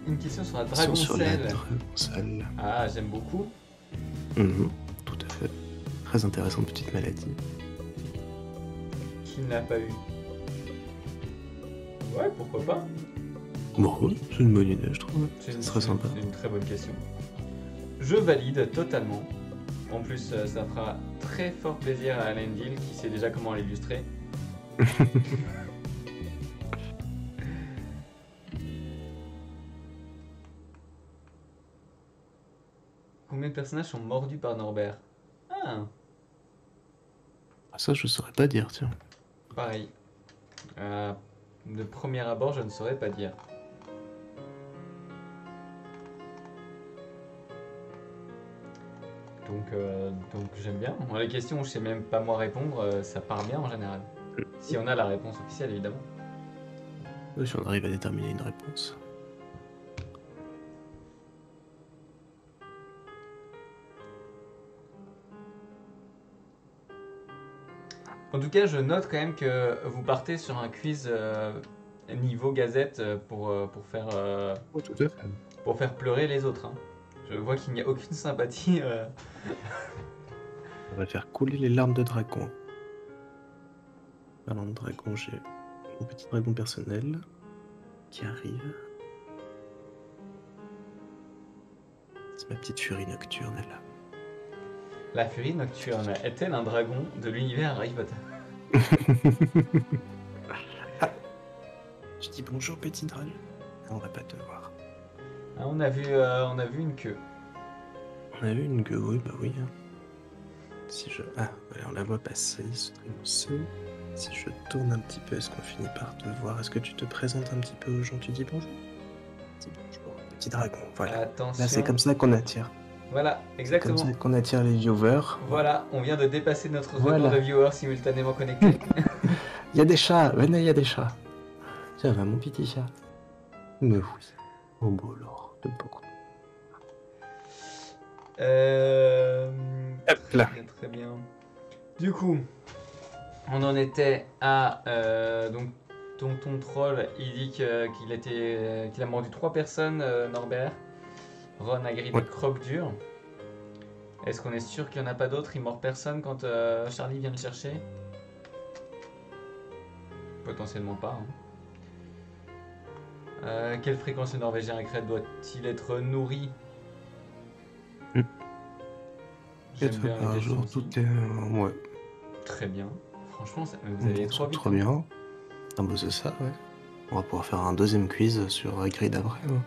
B: Une question sur la
A: Sur la
B: dragoncelle.
A: dragoncelle.
B: Ah, j'aime beaucoup.
A: Tout à fait. Très intéressante petite maladie.
B: Qui ne l'a pas eu? Ouais, pourquoi pas?
A: Bon, oui, c'est une bonne idée, je trouve.
B: C'est
A: très sympa.
B: C'est une très bonne question. Je valide totalement. En plus, ça fera très fort plaisir à Alain Dill qui sait déjà comment l'illustrer. Combien de personnages sont mordus par Norbert? Ah,
A: Ça, je saurais pas dire, tiens.
B: pareil. De premier abord, je ne saurais pas dire. Donc j'aime bien. Bon, les questions, je sais même pas moi répondre, ça part bien en général. Si on a la réponse officielle, évidemment.
A: Si on arrive à déterminer une réponse.
B: En tout cas, je note quand même que vous partez sur un quiz niveau gazette
A: tout à fait.
B: pour faire pleurer les autres. Hein. Je vois qu'il n'y a aucune sympathie.
A: On va faire couler les larmes de dragon. Parlant de dragon, j'ai mon petit dragon personnel qui arrive. C'est ma petite furie nocturne, elle là.
B: La furie nocturne est-elle un dragon de l'univers Harry Potter?
A: Je dis bonjour petit dragon. On va pas te voir.
B: Ah, on a vu une queue.
A: On a vu une queue, oui, bah oui. Hein. Si je... Ah, voilà, on la voit passer, ce dragon. Si je tourne un petit peu, est-ce qu'on finit par te voir? Est-ce que tu te présentes un petit peu aux gens? Tu dis bonjour? Dis bonjour, petit dragon, voilà.
B: Attention.
A: Là, c'est comme ça qu'on attire.
B: Voilà, exactement.
A: Comme ça qu'on attire les viewers.
B: Voilà, on vient de dépasser notre record
A: Voilà.
B: de viewers simultanément connectés.
A: Il y a des chats, venez, il y a des chats. Ça va, mon petit chat? Mais oui. Oh, bon, alors, t'aimes beaucoup. Hop là.
B: Très bien. Du coup, on en était à donc ton troll. Il dit qu'il a mordu 3 personnes, Norbert. Ron, Hagrid et Croque-Dur. Est-ce qu'on est sûr qu'il n'y en a pas d'autres? Il mord personne quand Charlie vient le chercher? Potentiellement pas. Hein. Quelle fréquence le Norvégien écrète doit-il être nourri?
A: 4 fois par jour, tout est... ouais.
B: Très bien. Franchement, vous allez trop vite.
A: Trop bien. Ah bah c'est ça, ouais. On va pouvoir faire un deuxième quiz sur Hagrid après. Ouais.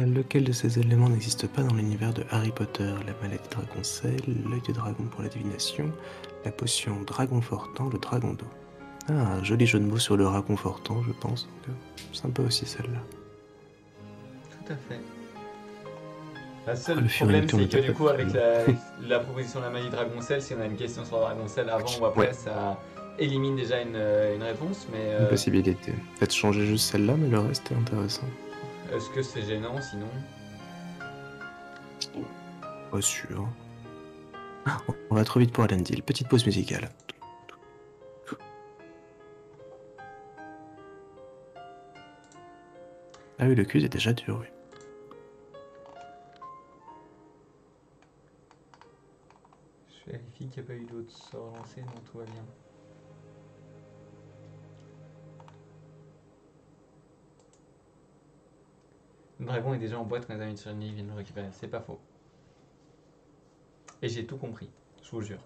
A: Lequel de ces éléments n'existe pas dans l'univers de Harry Potter? La maladie dragon-sel, l'œil de dragon pour la divination, la potion dragon-fortant, le dragon d'eau. Ah, joli jeu de mots sur le raconfortant, je pense. Sympa aussi celle-là.
B: Tout à fait. Le seul problème, c'est que du coup, avec la proposition de la maladie dragon-sel, si on a une question sur le dragon-sel avant ou après, ça élimine déjà une réponse. Mais,
A: une possibilité. Peut-être changer juste celle-là, mais le reste est intéressant.
B: Est-ce que c'est gênant sinon?
A: Pas sûr. Ah, on va trop vite pour Elendil. Petite pause musicale. Ah oui, le quiz est déjà dur, oui.
B: Je vérifie qu'il n'y a pas eu d'autres sorts lancés, donc tout va bien. Le dragon est déjà en boîte quand les amis de Charlie viennent le récupérer. C'est pas faux. Et j'ai tout compris, je vous jure.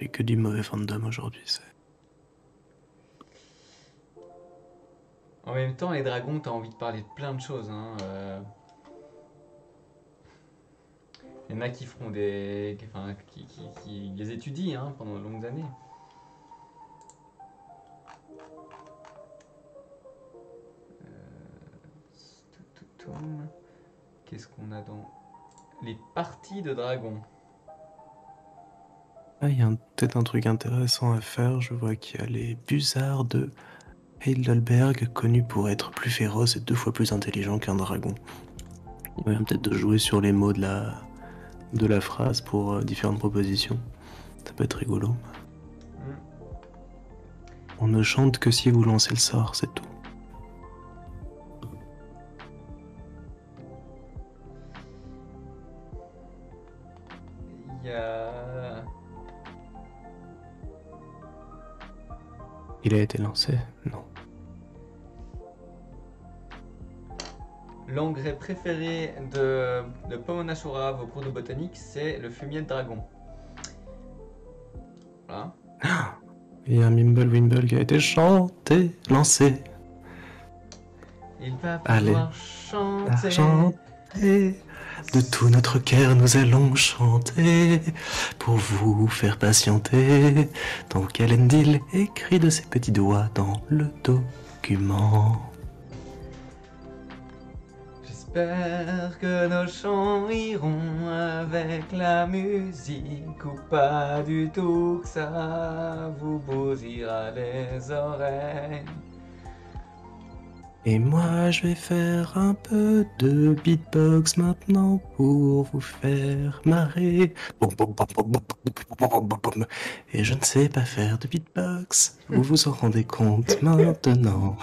A: C'est que du mauvais fandom aujourd'hui, c'est...
B: En même temps, les dragons, t'as envie de parler de plein de choses. Hein. Il y en a qui feront des... Enfin, qui les étudient hein, pendant de longues années. Qu'est-ce qu'on a dans les parties de dragons?
A: Ah, il y a peut-être un truc intéressant à faire. Je vois qu'il y a les Busards de Heidelberg, connus pour être plus féroces et 2 fois plus intelligents qu'un dragon. Il y a moyen peut-être de jouer sur les mots de la phrase pour différentes propositions. Ça peut être rigolo. On ne chante que si vous lancez le sort, c'est tout. Il a été lancé? Non.
B: L'engrais préféré de Pomona Shura, vos cours de botanique, c'est le fumier de dragon. Voilà.
A: Il y a un Mimble Wimble qui a été chanté, lancé.
B: Il va pouvoir chanter.
A: Chanter. De tout notre cœur, nous allons chanter pour vous faire patienter. Tant qu'Elendil écrit de ses petits doigts dans le document.
B: J'espère que nos chants iront avec la musique ou pas du tout, que ça vous bousillera les oreilles.
A: Et moi, je vais faire un peu de beatbox maintenant pour vous faire marrer. Et je ne sais pas faire de beatbox. Vous vous en rendez compte maintenant.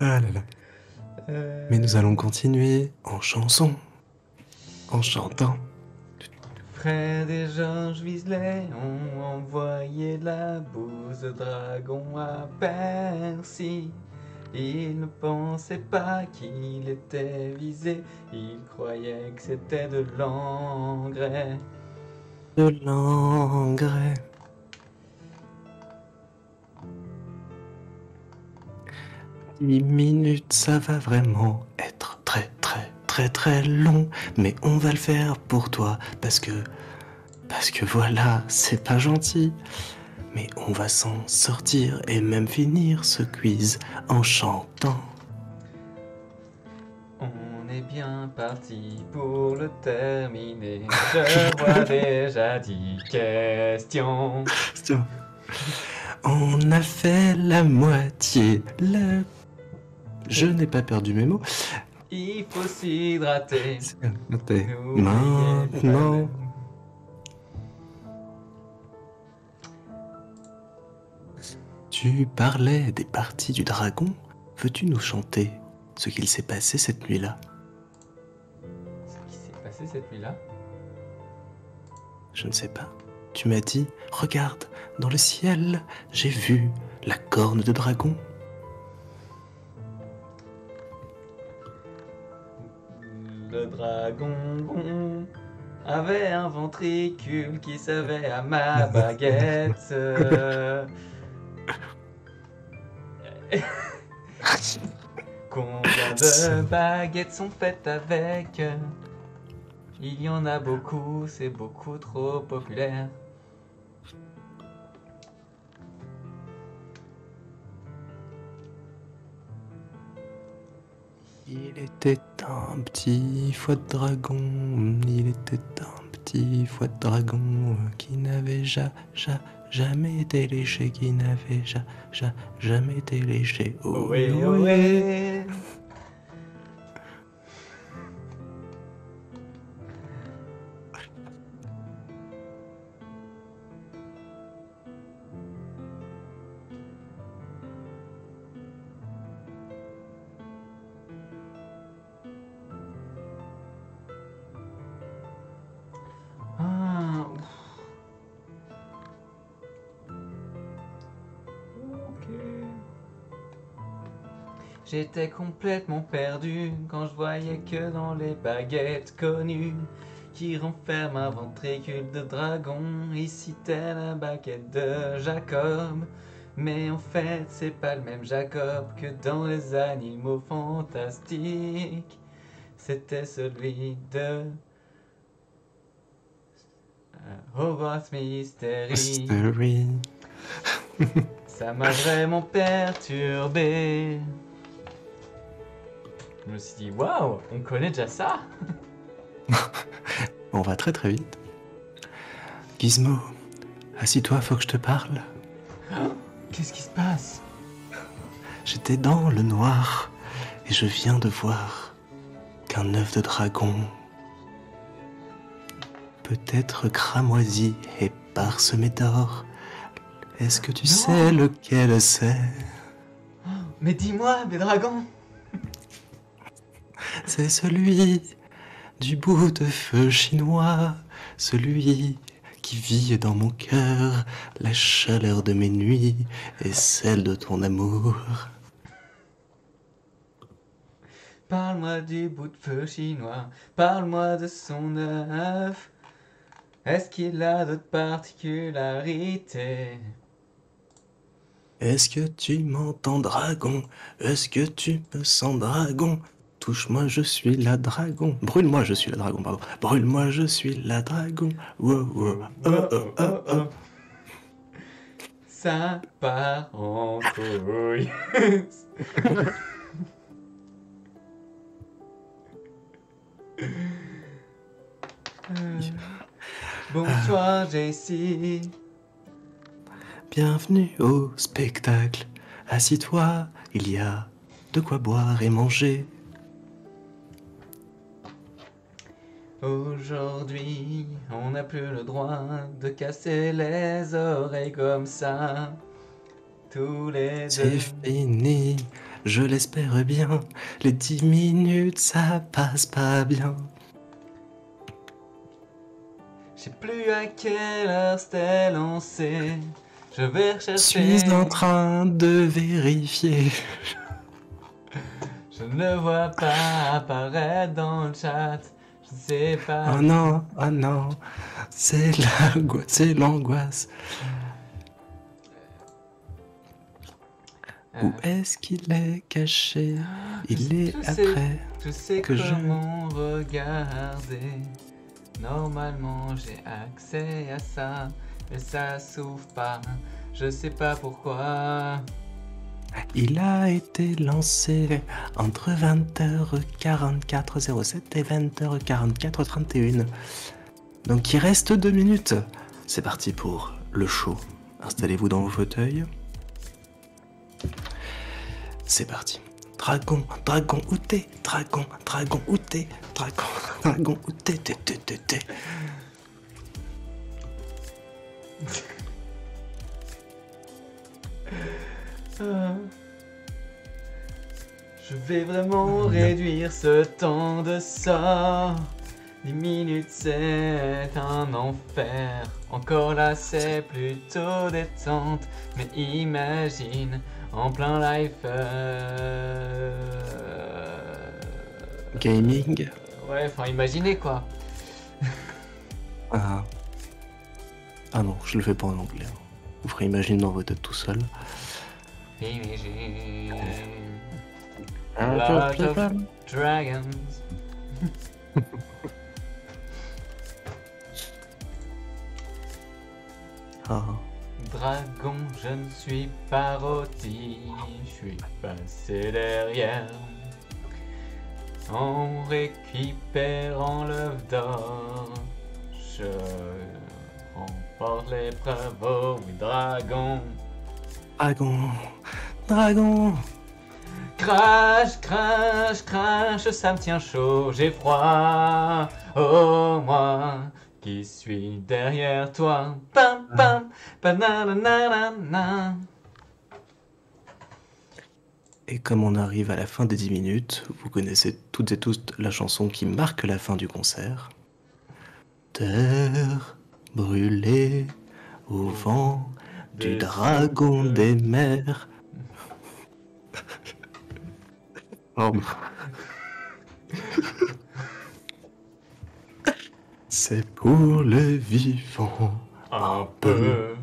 A: Ah là là. Mais nous allons continuer en chanson, en chantant.
B: Fred et Georges Weasley ont envoyé la bouse de dragon à Percy. Ils ne pensaient pas qu'il était visé, ils croyaient que c'était de l'engrais.
A: De l'engrais. 10 minutes, ça va vraiment être très très très très long, mais on va le faire pour toi parce que voilà, c'est pas gentil. Mais on va s'en sortir et même finir ce quiz en chantant.
B: On est bien parti pour le terminer. Je vois déjà 10 questions.
A: Tiens. On a fait la moitié. Je n'ai pas perdu mes mots.
B: Il faut s'hydrater.
A: Maintenant. Tu parlais des parties du dragon. Veux-tu nous chanter ce qu'il s'est passé cette nuit-là?
B: Ce qui s'est passé cette nuit-là?
A: Je ne sais pas. Tu m'as dit, regarde, dans le ciel, j'ai vu la corne de dragon.
B: Le dragon avait un ventricule qui servait à ma baguette. Combien de baguettes sont faites avec? Il y en a beaucoup, c'est beaucoup trop populaire.
A: Il était un petit foie de dragon, il était un petit foie de dragon qui n'avait jamais été léché, qui n'avait jamais été léché.
B: Ohé, ohé. J'étais complètement perdu quand je voyais que dans les baguettes connues qui renferment un ventricule de dragon, ici t'es la baguette de Jacob. Mais en fait, c'est pas le même Jacob que dans les animaux fantastiques. C'était celui de Hogwarts Mystery. Ça m'a vraiment perturbé. Je me suis dit, waouh, on connaît déjà ça.
A: On va très très vite. Gizmo, assis-toi, faut que je te parle.
B: Qu'est-ce qui se passe?
A: J'étais dans le noir et je viens de voir qu'un œuf de dragon, peut-être cramoisi et parsemé d'or. Est-ce que tu sais lequel c'est?
B: Mais dis-moi, mes dragons!
A: C'est celui du bout de feu chinois, celui qui vit dans mon cœur, la chaleur de mes nuits et celle de ton amour.
B: Parle-moi du bout de feu chinois, parle-moi de son œuf. Est-ce qu'il a d'autres particularités?
A: Est-ce que tu m'entends, dragon? Est-ce que tu me sens, dragon? Touche-moi, je suis la dragon. Brûle-moi, je suis la dragon, pardon. Brûle-moi, je suis la dragon. Wow, wow. Oh.
B: Ça part en couille. Bonsoir Jessie.
A: Bienvenue au spectacle. Assis-toi, il y a de quoi boire et manger.
B: Aujourd'hui, on n'a plus le droit de casser les oreilles comme ça. Tous les deux.
A: C'est fini, je l'espère bien. Les 10 minutes, ça passe pas bien.
B: Je sais plus à quelle heure c'était lancé. Je vais
A: Je
B: rechercher.
A: suis en train de vérifier.
B: Je ne vois pas apparaître dans le chat. Je ne sais pas.
A: Oh non, c'est l'angoisse. Où est-ce qu'il est caché? Il est après.
B: Je sais
A: que
B: comment regarder. Normalement j'ai accès à ça, mais ça s'ouvre pas. Je sais pas pourquoi.
A: Il a été lancé entre 20h44:07 et 20h44:31. Donc il reste 2 minutes. C'est parti pour le show. Installez-vous dans vos fauteuils. C'est parti. Dragon, où t'es? Dragon, où t'es? Dragon, où t'es? T'es.
B: Je vais vraiment réduire ce temps de sort. 10 minutes c'est un enfer. Encore là c'est plutôt détente. Mais imagine en plein live
A: Gaming.
B: Ouais, enfin imaginez quoi.
A: Ah non, je le fais pas en anglais. Vous ferez imaginer dans vos têtes tout seul.
B: Imagine lot of dragons. Dragon, je ne suis pas rôti, je suis passé derrière. En récupérant l'œuf d'or, je remporte l'épreuve, oh oui, dragon.
A: Dragon.
B: Crash, ça me tient chaud, j'ai froid. Oh, moi qui suis derrière toi. Pam, pam, bananana.
A: Et comme on arrive à la fin des 10 minutes, vous connaissez toutes et tous la chanson qui marque la fin du concert. Terre brûlée au vent du dragon des mers. C'est pour les vivants
B: un peu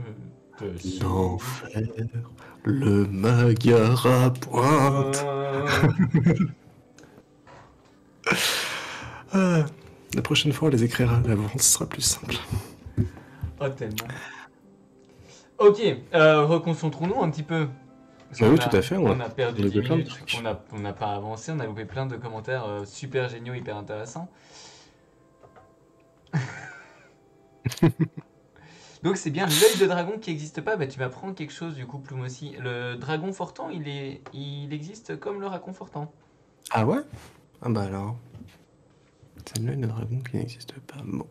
A: d'enfer, le Magara pointe. La prochaine fois, on les écrira à l'avance, ce sera plus simple.
B: Oh, tellement. Ok, reconcentrons-nous un petit peu.
A: Oui, tout à fait.
B: On a perdu 10
A: plein de
B: minutes,
A: trucs.
B: on n'a pas avancé, on a loupé plein de commentaires super géniaux, hyper intéressants. Donc c'est bien l'œil de dragon qui n'existe pas. Bah, tu m'apprends quelque chose du coup, Plume aussi. Le dragon fortant, il existe comme le raconfortant.
A: Ah ouais? Ah bah alors. C'est l'œil de dragon qui n'existe pas. Bon.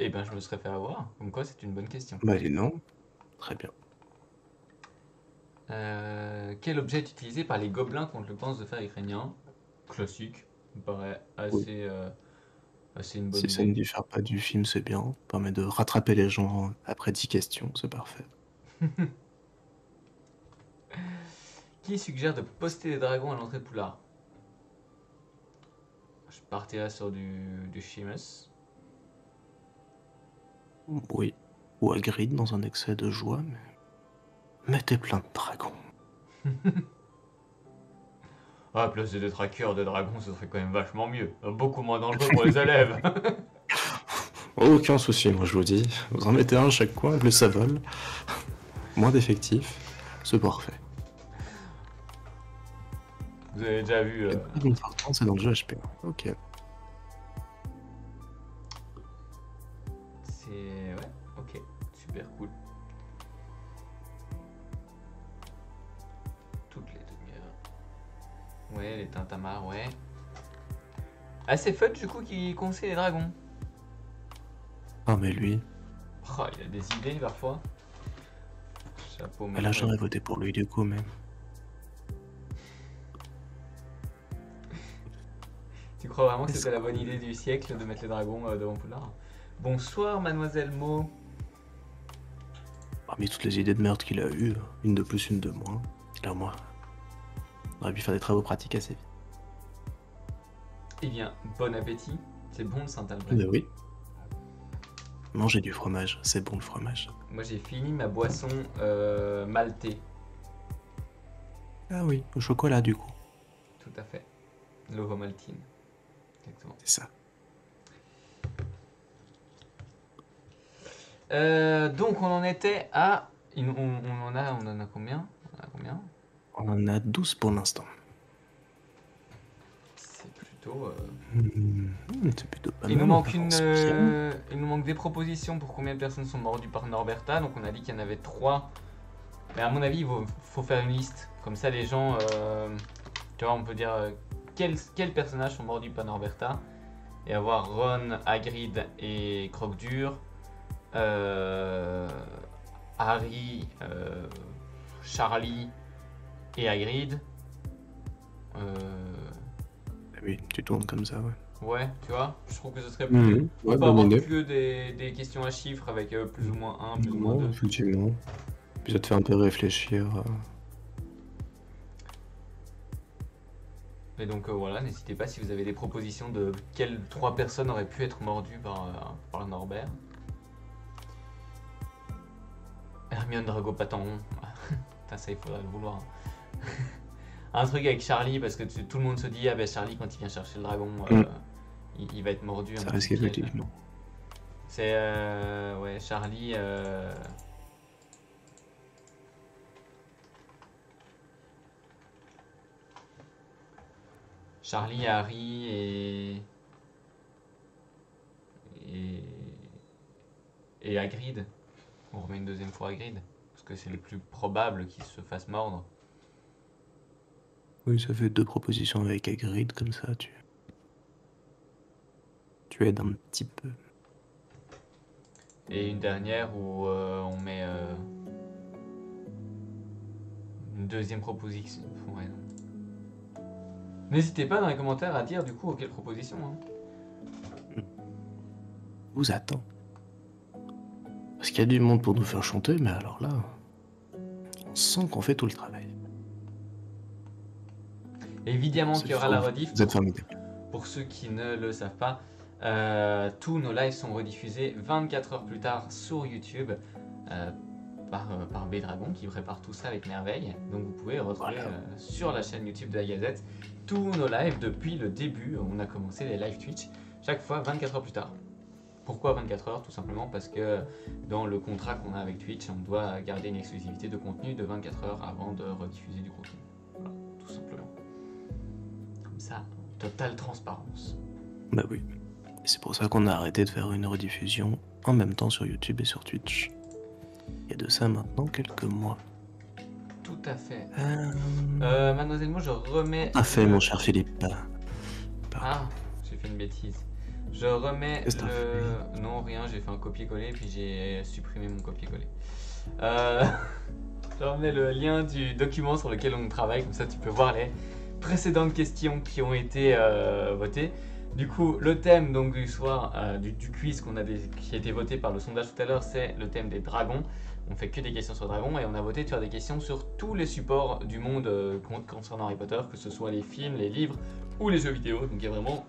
B: Eh ben je me serais fait avoir. Comme quoi c'est une bonne question.
A: Bah et non. Très bien.
B: Quel objet est utilisé par les gobelins contre le pense de fer ukrainien? Classique. Me paraît assez, assez une bonne
A: Si ça
B: idée.
A: ne diffère pas du film, c'est bien. Permet de rattraper les gens après 10 questions, c'est parfait.
B: Qui suggère de poster des dragons à l'entrée de Poudlard? Je partirais sur du Seamus.
A: Oui. Ou Hagrid dans un excès de joie, mais... Mettez plein de dragons.
B: Ah, placer des trackers de dragons, ce serait quand même vachement mieux. Beaucoup moins dangereux pour les élèves.
A: Aucun souci, moi je vous dis. Vous en mettez un à chaque coin, plus ça vole. Moins d'effectifs, c'est parfait.
B: Vous avez déjà vu...
A: C'est dans le jeu HP. Ok.
B: C'est... Ouais, les tintamars, ouais. Ah, c'est Fudge du coup qui conseille les dragons.
A: Ah, mais lui,
B: Oh, il a des idées parfois. Chapeau, mais
A: là
B: non,
A: j'aurais voté pour lui du coup, mais.
B: tu crois vraiment que c'était la bonne idée du siècle de mettre les dragons devant Poudlard? Bonsoir, mademoiselle Mo.
A: Parmi toutes les idées de merde qu'il a eues, une de plus, une de moins, là moi, on aurait pu faire des travaux pratiques assez vite.
B: Eh bien, bon appétit. C'est bon le Saint-Albert.
A: Ben oui. Manger du fromage, c'est bon le fromage.
B: Moi j'ai fini ma boisson maltée.
A: Ah oui, au chocolat du coup.
B: Tout à fait. L'ovomaltine. Exactement.
A: C'est ça.
B: Donc on en était à... On en a combien?
A: On en a 12 pour l'instant.
B: C'est plutôt...
A: C'est plutôt pas
B: Il nous
A: mal,
B: manque
A: pas forcément.
B: il nous manque des propositions pour combien de personnes sont mordues par Norberta. Donc on a dit qu'il y en avait 3. Mais à mon avis, il faut faire une liste. Comme ça les gens... tu vois, on peut dire quels personnages sont mordus par Norberta. Et avoir Ron, Hagrid et Croque-Dur. Harry, Charlie et Hagrid.
A: Oui, tu tournes comme ça, ouais.
B: Ouais, tu vois, je trouve que ce serait plus... On
A: Ouais,
B: peut avoir
A: bonne idée.
B: que des questions à chiffres avec plus ou moins 1, plus ou moins
A: Non,
B: 2.
A: effectivement. Puis ça te fait un peu réfléchir.
B: Et donc voilà, n'hésitez pas si vous avez des propositions de quelles 3 personnes auraient pu être mordues par Norbert. Hermione Drago-Paton. Putain, ça il faudrait le vouloir. Un truc avec Charlie, parce que tout le monde se dit, ah ben Charlie quand il vient chercher le dragon, il va être mordu.
A: Ça risque effectivement.
B: C'est ouais, Charlie... Charlie, Harry et Hagrid. On remet une deuxième fois Hagrid, parce que c'est le plus probable qu'il se fasse mordre.
A: Oui, ça fait 2 propositions avec Hagrid, comme ça, tu aides un petit peu.
B: Et une dernière où on met une deuxième proposition. Ouais. N'hésitez pas dans les commentaires à dire du coup quelle proposition. Hein.
A: Vous attend. Parce qu'il y a du monde pour nous faire chanter, mais alors là, on sent qu'on fait tout le travail.
B: Évidemment qu'il y aura la rediff.
A: Vous êtes formidable.
B: Pour ceux qui ne le savent pas, tous nos lives sont rediffusés 24 heures plus tard sur YouTube par B-Dragon qui prépare tout ça avec merveille. Donc vous pouvez retrouver sur la chaîne YouTube de la Gazette tous nos lives depuis le début. On a commencé les live Twitch chaque fois 24 heures plus tard. Pourquoi 24 heures? Tout simplement parce que dans le contrat qu'on a avec Twitch, on doit garder une exclusivité de contenu de 24 heures avant de rediffuser du contenu. Voilà, tout simplement. Comme ça, totale transparence.
A: Bah oui. Et c'est pour ça qu'on a arrêté de faire une rediffusion en même temps sur YouTube et sur Twitch. Il y a de ça maintenant quelques mois.
B: Tout à fait. Mademoiselle Mo, je remets...
A: fait, mon cher Philippe.
B: Ah, j'ai fait une bêtise. Je remets le... Non, rien, j'ai fait un copier-coller, puis j'ai supprimé mon copier-coller. Je remets le lien du document sur lequel on travaille, comme ça tu peux voir les précédentes questions qui ont été votées. Du coup, le thème donc, du soir, du quiz qui a été voté par le sondage tout à l'heure, c'est le thème des dragons. On fait que des questions sur dragons et on a voté de faire des questions sur tous les supports du monde concernant Harry Potter, que ce soit les films, les livres ou les jeux vidéo. Donc il y a vraiment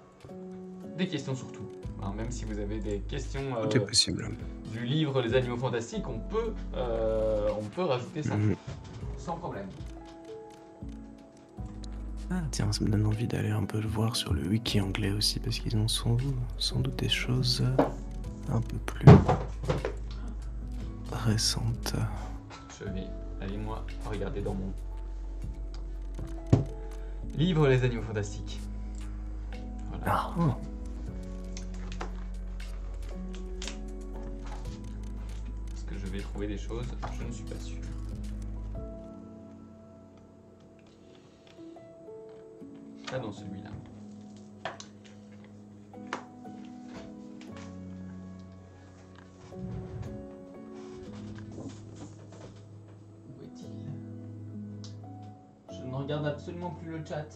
B: des questions sur tout. Alors, même si vous avez des questions
A: Tout est possible.
B: du livre Les Animaux Fantastiques, on peut rajouter ça sans problème.
A: Ah tiens, ça me donne envie d'aller un peu le voir sur le wiki anglais aussi, parce qu'ils ont sans doute des choses un peu plus récentes.
B: Je vais aller moi regarder dans mon livre Les Animaux Fantastiques. Voilà.
A: Ah.
B: Est-ce que je vais trouver des choses? Je ne suis pas sûr. pas dans celui-là. Où est-il? Je ne regarde absolument plus le chat,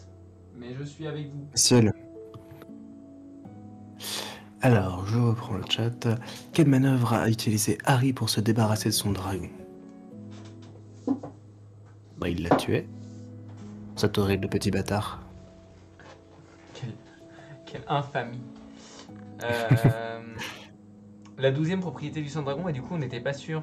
B: mais je suis avec vous.
A: Ciel. Alors, je reprends le chat. Quelle manœuvre a utilisé Harry pour se débarrasser de son dragon? Bah, il l'a tué. Cet horrible petit bâtard.
B: Quelle infamie. La 12e propriété du sang dragon, et du coup on n'était pas sûr.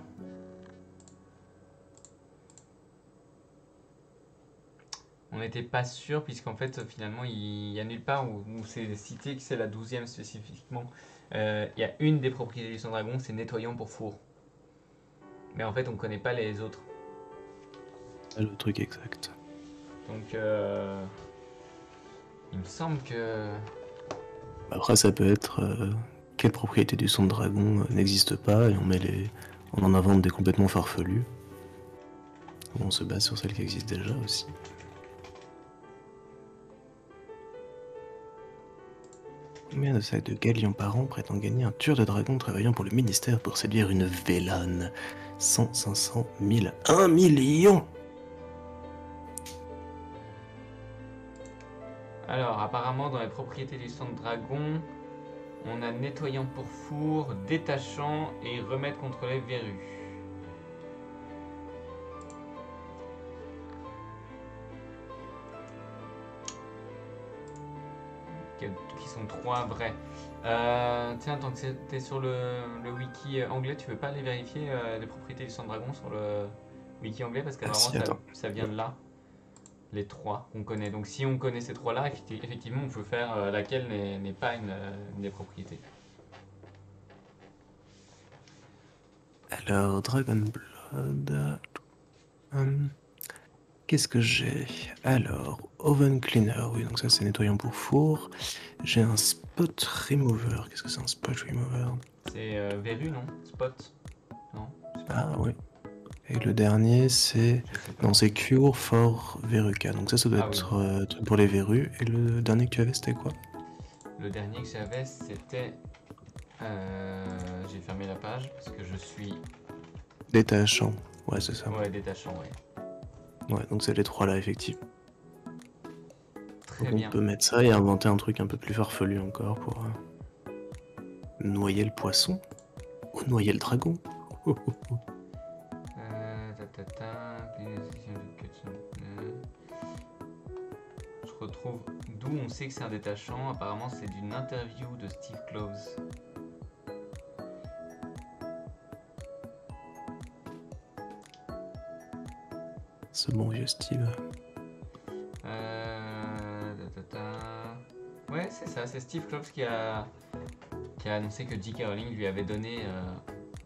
B: On n'était pas sûr, puisqu'en fait finalement il y a nulle part où c'est cité que c'est la 12e spécifiquement. Il y a une des propriétés du sang dragon, c'est nettoyant pour four. Mais en fait on connaît pas les autres.
A: Le truc exact.
B: Donc il me semble que...
A: Après, ça peut être quelle propriété du sang de dragon n'existe pas et on en invente des complètement farfelus. On se base sur celles qui existent déjà aussi. Combien de sacs de galions par an prétend gagner un tueur de dragon travaillant pour le ministère pour séduire une vélane? 100, 500, 1000, 1 million!
B: Alors, apparemment, dans les propriétés du sang de dragon, on a nettoyant pour four, détachant et remettre contre les verrues. Qui sont 3 vrais. Tiens, tant que t'es sur le wiki anglais, tu veux pas aller vérifier les propriétés du sang de dragon sur le wiki anglais? Parce que normalement, ça vient de là. Les 3 qu'on connaît. Donc si on connaît ces 3-là, effectivement, on peut faire laquelle n'est pas une des propriétés.
A: Alors, Dragon Blood... Qu'est-ce que j'ai? Alors, Oven Cleaner, oui, donc ça c'est nettoyant pour four. J'ai un Spot Remover. Qu'est-ce que c'est un Spot Remover?
B: C'est verru, non? Spot? Non?
A: Ah oui. Et le dernier, c'est... Non, c'est Cure for Verruca. Donc ça doit être pour les verrues. Et le dernier que tu avais, c'était quoi?
B: Le dernier que j'avais, c'était... J'ai fermé la page parce que je suis...
A: Détachant. Ouais, c'est ça.
B: Ouais, détachant, ouais.
A: Ouais, donc c'est les 3 là, effectivement.
B: Très
A: donc
B: bien.
A: On peut mettre ça et inventer un truc un peu plus farfelu encore pour noyer le poisson. Ou noyer le dragon.
B: Je retrouve d'où on sait que c'est un détachant. Apparemment, c'est d'une interview de Steve Kloves.
A: Ce bon vieux Steve.
B: Ouais, c'est ça, c'est Steve Kloves qui a annoncé que J.K. Rowling lui avait donné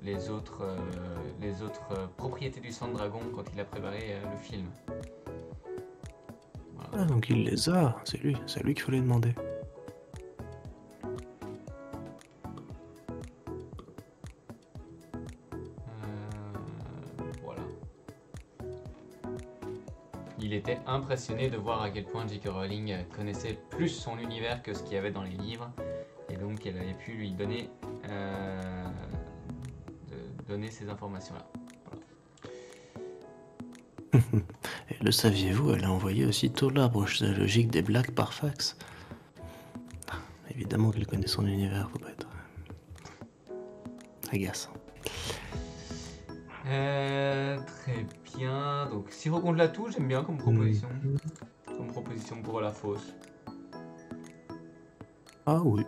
B: les autres propriétés du sang de dragon quand il a préparé le film. Voilà.
A: Ah, donc il les a, c'est lui qu'il fallait demander.
B: Voilà. Il était impressionné de voir à quel point J.K. Rowling connaissait plus son univers que ce qu'il y avait dans les livres, et donc elle avait pu lui donner ces informations-là.
A: Voilà. Et le saviez-vous, elle a envoyé aussi tout l'arbre généalogique des Black par fax. Évidemment qu'elle connaît son univers, faut pas être agaçant.
B: Très bien. Donc, si on la touche, j'aime bien comme proposition. Comme proposition pour la fosse.
A: Ah oui.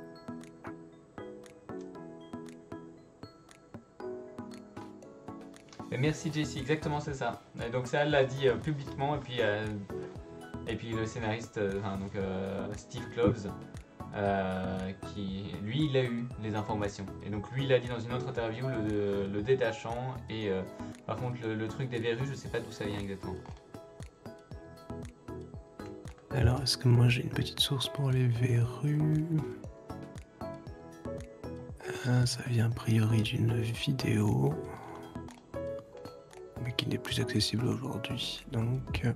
B: Et merci Jessie, exactement c'est ça. Et donc ça, elle l'a dit publiquement, et puis le scénariste, Steve Kloves, qui lui il a eu les informations. Et donc lui il a dit dans une autre interview le détachant, et par contre le truc des verrues, je sais pas d'où ça vient exactement.
A: Alors est-ce que moi j'ai une petite source pour les verrues? Ça vient a priori d'une vidéo, mais qui n'est plus accessible aujourd'hui. Donc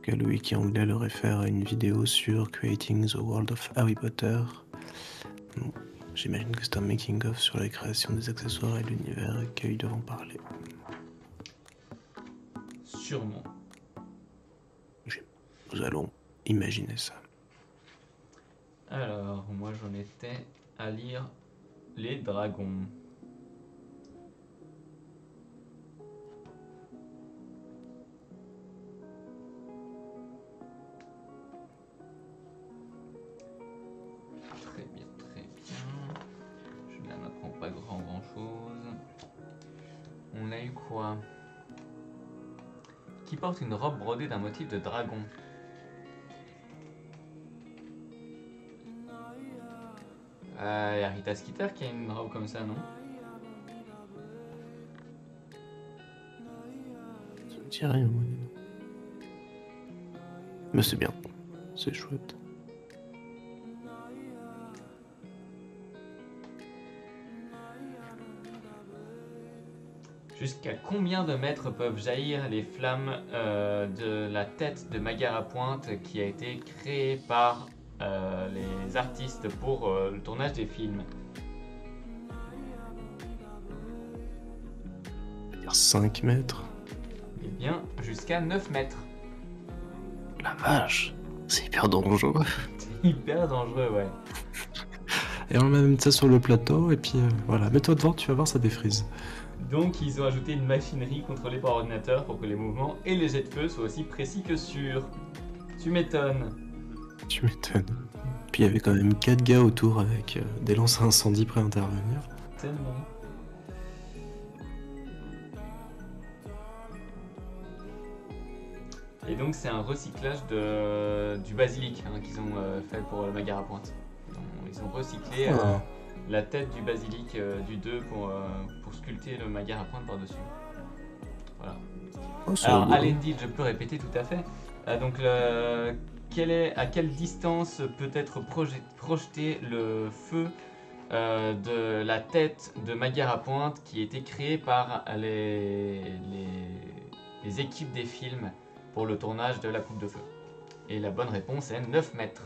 A: que le wiki anglais le réfère à une vidéo sur Creating the World of Harry Potter. Bon, j'imagine que c'est un making-of sur la création des accessoires et l'univers et qu'ils doivent en parler.
B: Sûrement.
A: Nous allons imaginer ça.
B: Alors, moi j'en étais à lire Les Dragons. Très bien, très bien. Je n'en apprends pas grand chose. On a eu quoi? Qui porte une robe brodée d'un motif de dragon? Il y a Rita Skeeter qui a une robe comme ça, non?
A: Ça me dit rien, moi. Mais c'est bien. C'est chouette.
B: Jusqu'à combien de mètres peuvent jaillir les flammes de la tête de Magarapointe qui a été créée par les artistes pour le tournage des films?
A: 5 mètres.
B: Eh bien, jusqu'à 9 mètres.
A: La vache, c'est hyper dangereux.
B: C'est hyper dangereux, ouais.
A: Et on met même ça sur le plateau, et puis voilà, mets-toi devant, tu vas voir, ça défrise.
B: Donc, ils ont ajouté une machinerie contrôlée par ordinateur pour que les mouvements et les jets de feu soient aussi précis que sûrs. Tu m'étonnes.
A: Tu m'étonnes. Puis il y avait quand même 4 gars autour avec des lances à incendie prêts à intervenir.
B: Tellement. Et donc c'est un recyclage du basilic qu'ils ont fait pour le Magarapointe. Ils ont recyclé la tête du basilic du 2 pour sculpter le Magarapointe par-dessus. Voilà. Alors Alendil, je peux répéter tout à fait. Donc à quelle distance peut être projeté le feu de la tête de Magarapointe qui a été créée par les équipes des films pour le tournage de La Coupe de Feu? Et la bonne réponse est 9 mètres.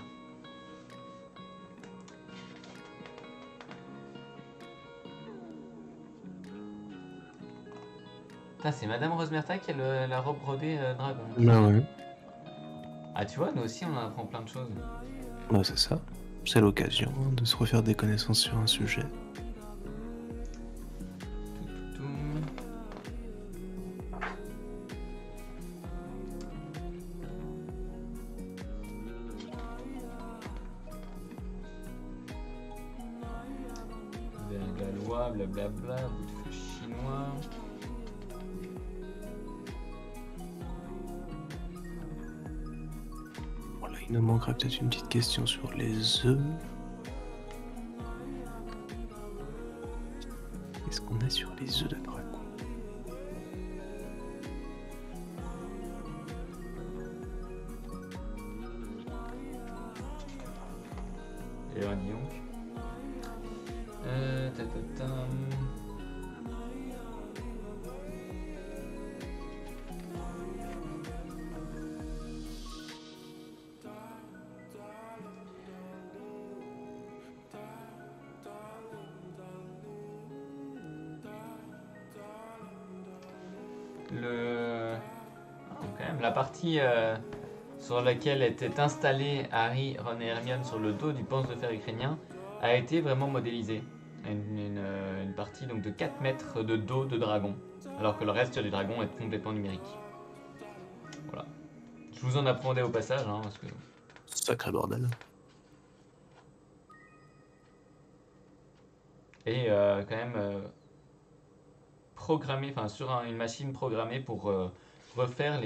B: C'est Madame Rosemerta qui a la robe brodée dragon.
A: Bah ouais.
B: Ah tu vois, nous aussi on en apprend plein de choses.
A: Bah c'est ça. C'est l'occasion de se refaire des connaissances sur un sujet.
B: Gallois, blablabla, bout de feu chinois.
A: Voilà, il nous manquera peut-être une petite question sur les œufs. Qu'est-ce qu'on a sur les œufs de dragon?
B: Et on y donc. Quand même, la partie sur laquelle était installé Harry, Ron et Hermione sur le dos du pense de fer ukrainien a été vraiment modélisée. Une partie donc de 4 mètres de dos de dragon, alors que le reste du dragon est complètement numérique. Voilà. Je vous en apprendais au passage, parce que...
A: Sacré bordel.
B: Et quand même programmé, sur une machine programmée pour reproduire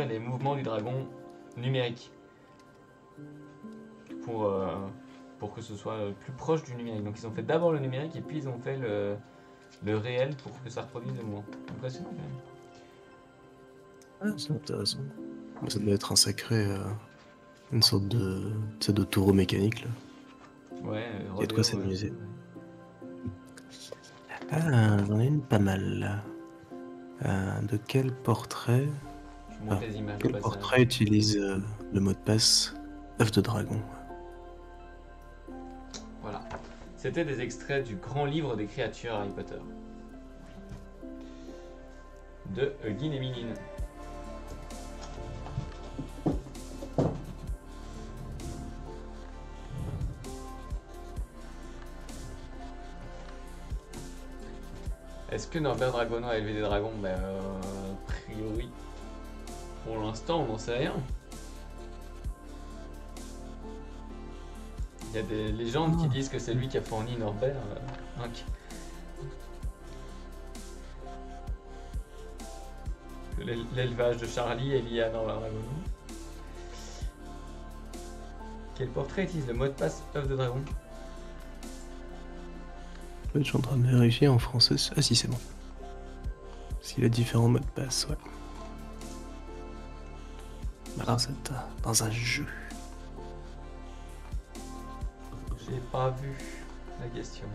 B: les mouvements du dragon numérique. Pour que ce soit plus proche du numérique. Donc ils ont fait d'abord le numérique et puis ils ont fait le réel pour que ça reproduise le mouvement. Impressionnant quand même.
A: Ah, c'est intéressant. Ça doit être un sacré... une sorte de taureau mécanique là.
B: Ouais,
A: il y a de quoi s'amuser. Ah, j'en ai une pas mal là. De quel portrait
B: Je monte les images au
A: Quel
B: passage.
A: portrait utilise le mot de passe œuf de dragon?
B: Voilà. C'était des extraits du grand livre des créatures Harry Potter. De Eugene et Minine. Est-ce que Norbert Dragono a élevé des dragons? Ben, a priori, pour l'instant, on n'en sait rien. Il y a des légendes qui disent que c'est lui qui a fourni Norbert. L'élevage de Charlie est lié à Norbert Dragono. Quel portrait utilise le mot de passe œuf de dragon?
A: Je suis en train de vérifier en français. Ah si, c'est bon. S'il a différents mots de passe, ouais. Alors c'est dans un jeu.
B: J'ai pas vu la question.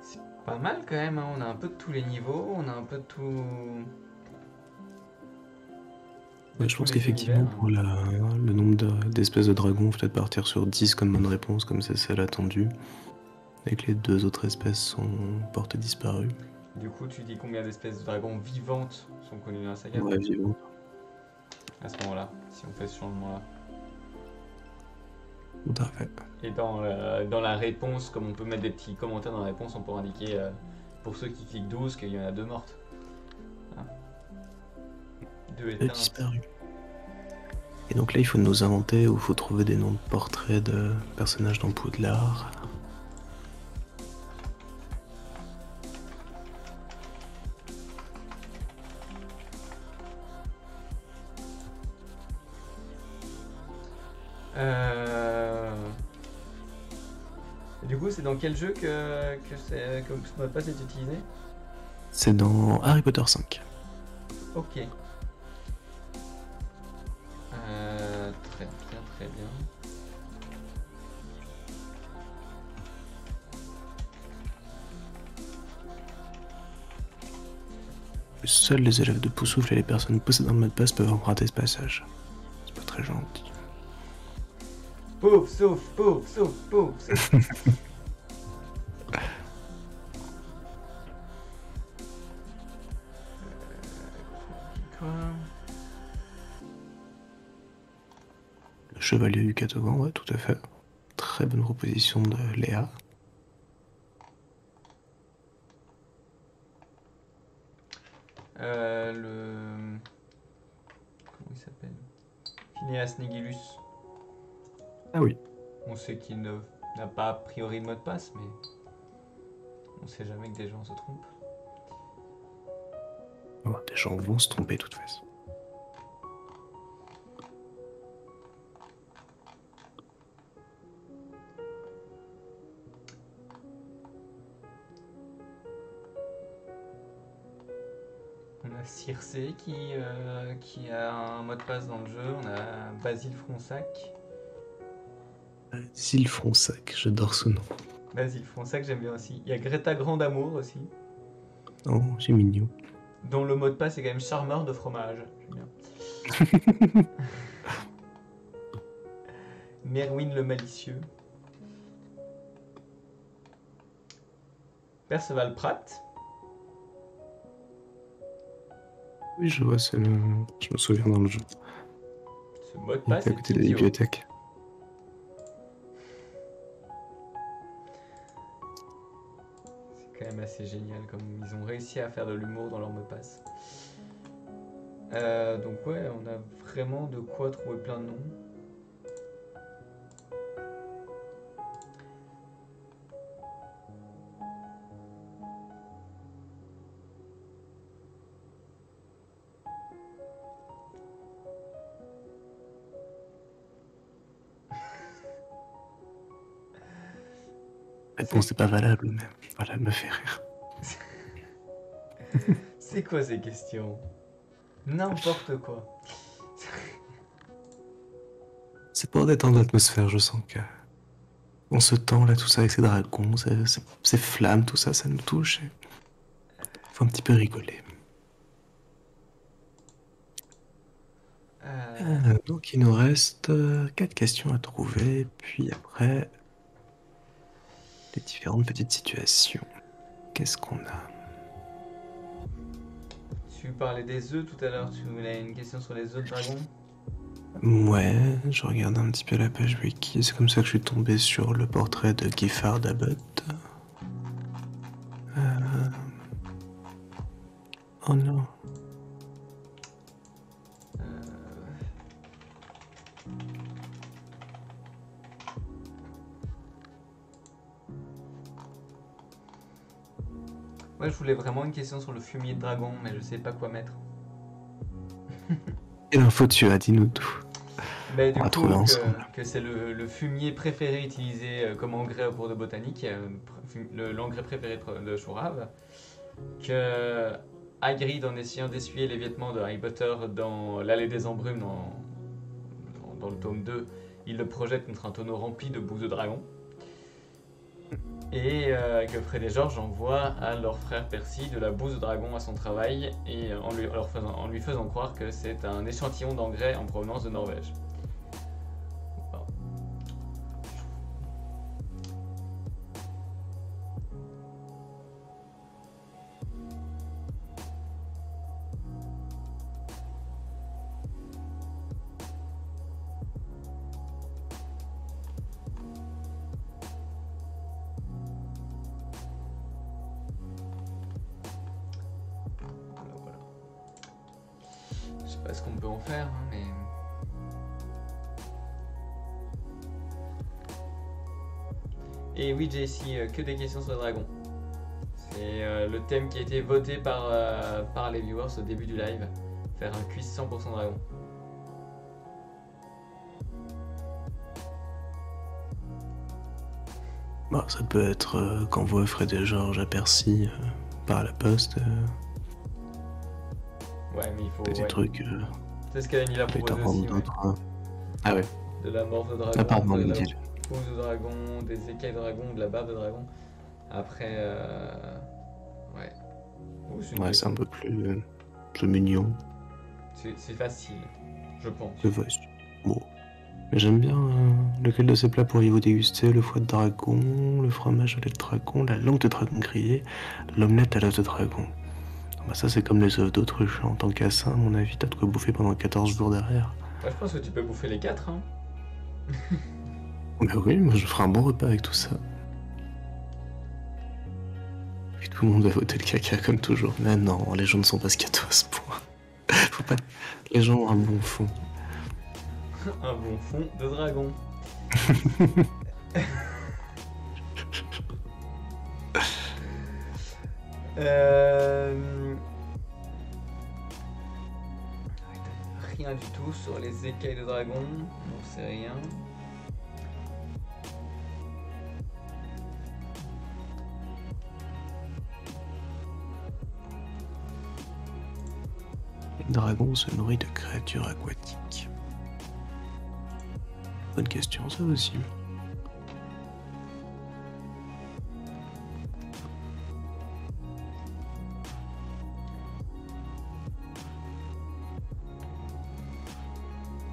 B: C'est pas mal quand même, hein. On a un peu de tous les niveaux, on a un peu de tout.
A: Ouais, je pense qu'effectivement, pour le nombre d'espèces de dragons, peut-être partir sur 10 comme bonne réponse, comme c'est celle attendue. Et que les 2 autres espèces sont portées disparues.
B: Du coup, tu dis combien d'espèces de dragons vivantes sont connues dans la saga?
A: Ouais, vivantes.
B: À ce moment-là, si on fait ce changement-là.
A: Tout à fait.
B: Et dans la réponse, comme on peut mettre des petits commentaires dans la réponse, on peut indiquer, pour ceux qui cliquent 12, qu'il y en a 2 mortes. Hein, 2 éteintes.
A: Disparues. Et donc là, il faut nous inventer ou il faut trouver des noms de portraits de personnages dans Poudlard.
B: Et du coup, c'est dans quel jeu que ce mot de passe est utilisé?
A: C'est dans Harry Potter 5.
B: Ok. Très bien, très bien.
A: Seuls les élèves de Poussoufle et les personnes possédant le mot de passe peuvent emprunter ce passage. C'est pas très gentil.
B: Pouf, sauf, pouf, sauf, pouf, sauf. Quoi?
A: Le chevalier du Catogan, ouais, tout à fait. Très bonne proposition de Léa.
B: Comment il s'appelle? Phineas Nigilus.
A: Ah oui.
B: On sait qu'il n'a pas a priori de mot de passe, mais on sait jamais que des gens se trompent.
A: Oh, des gens vont se tromper de toute façon.
B: On a Circé qui a un mot de passe dans le jeu. On a Basile Fronsac.
A: Basile Fronsac, j'adore ce nom.
B: Basile Fronsac, j'aime bien aussi. Il y a Greta Grandamour aussi.
A: Oh, c'est mignon.
B: Dont le mot de passe est quand même charmeur de fromage. J'aime bien. Merwin le malicieux. Perceval Pratt.
A: Oui, je vois, je me souviens dans le jeu.
B: Ce mot de
A: Il
B: passe
A: est à
B: est
A: côté de la
B: idiot.
A: bibliothèque.
B: C'est quand même assez génial comme ils ont réussi à faire de l'humour dans leur mot de passe. Donc ouais, on a vraiment de quoi trouver plein de noms.
A: Réponse c'est pas valable, mais voilà, elle me fait rire.
B: C'est quoi ces questions? N'importe quoi.
A: C'est pour détendre l'atmosphère, je sens que on se tend là, tout ça avec ces dragons, ces flammes, tout ça, ça nous touche. Et faut un petit peu rigoler. Donc il nous reste 4 questions à trouver, puis après les différentes petites situations. Qu'est-ce qu'on a?
B: Tu parlais des œufs tout à l'heure, tu voulais une question sur les œufs de dragon?
A: Ouais, je regarde un petit peu la page wiki, c'est comme ça que je suis tombé sur le portrait de Giffard Abbott. Oh non.
B: Ouais, je voulais vraiment une question sur le fumier de dragon, mais je sais pas quoi mettre.
A: Quelle info tu as? Dis-nous tout.
B: Mais
A: On
B: du
A: va
B: coup,
A: trouver ensemble.
B: que c'est le fumier préféré utilisé comme engrais au cours de botanique, l'engrais préféré de Chourave, que Hagrid, en essayant d'essuyer les vêtements de Harry Potter dans l'allée des embrumes dans le tome 2, il le projette contre un tonneau rempli de boue de dragon. Et que Fred et George envoient à leur frère Percy de la bouse de dragon à son travail et en lui faisant croire que c'est un échantillon d'engrais en provenance de Norvège. Bon. Voilà. Je sais pas ce qu'on peut en faire, hein, mais... Et oui, JC, que des questions sur le dragon. C'est le thème qui a été voté par les viewers au début du live. Faire un quiz 100% dragon.
A: Bon, ça peut être qu'envoie Fred et George à Percy par la poste.
B: Ouais, mais il faut...
A: Des
B: Ouais.
A: trucs.
B: C'est ce qu'Annie a
A: Peut-être
B: proposé
A: apprendre
B: aussi, ouais.
A: d'autres. Ah ouais.
B: De la morve de dragon,
A: Ah pardon,
B: de la
A: Miguel.
B: bouse de dragon, des écailles de dragon, de la barbe de dragon. Après, ouais. Oh,
A: Ouais, c'est un peu plus mignon.
B: C'est facile, je pense.
A: C'est facile. Bon. Mais j'aime bien lequel de ces plats pourriez-vous déguster? Le foie de dragon, le fromage au lait de dragon, la langue de dragon grillée, l'omelette à l'œuf de dragon. Bah ça c'est comme les œufs d'autruche. En tant qu'assin, à mon avis, t'as de quoi bouffer pendant 14 jours derrière.
B: Ouais, je pense que tu peux bouffer les 4, hein.
A: Bah oui, moi je ferai un bon repas avec tout ça. Puis tout le monde va voter le caca comme toujours. Mais non, les gens ne sont pas scato à ce point. Faut pas... Les gens ont un bon fond.
B: Un bon fond de dragon. Rien du tout sur les écailles de dragon, on sait rien.
A: Le dragon se nourrit de créatures aquatiques. Bonne question ça aussi.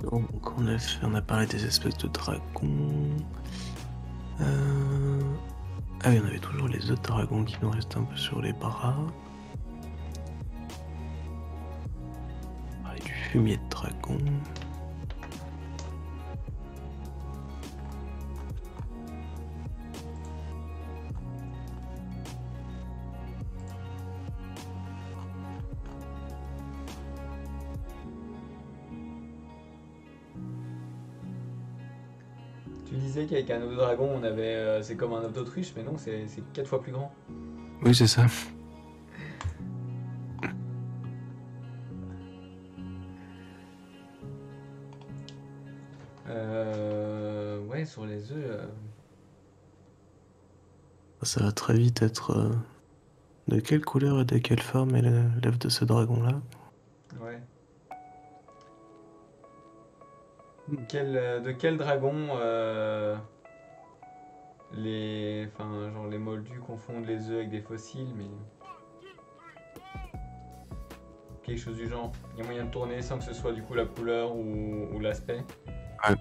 A: Donc on a parlé des espèces de dragons. Ah oui, on avait toujours les autres dragons qui nous restent un peu sur les bras. On parlait du fumier de dragon.
B: Tu disais qu'avec un œuf de dragon, on avait, c'est comme un œuf d'autruche, mais non, c'est 4 fois plus grand.
A: Oui, c'est ça.
B: Ouais, sur les œufs.
A: Ça va très vite être... de quelle couleur et de quelle forme est l'œuf de ce dragon-là?
B: Ouais. De quel dragon enfin, genre les moldus confondent les œufs avec des fossiles, mais quelque chose du genre. Il y a moyen de tourner sans que ce soit du coup la couleur ou l'aspect.
A: Ouais.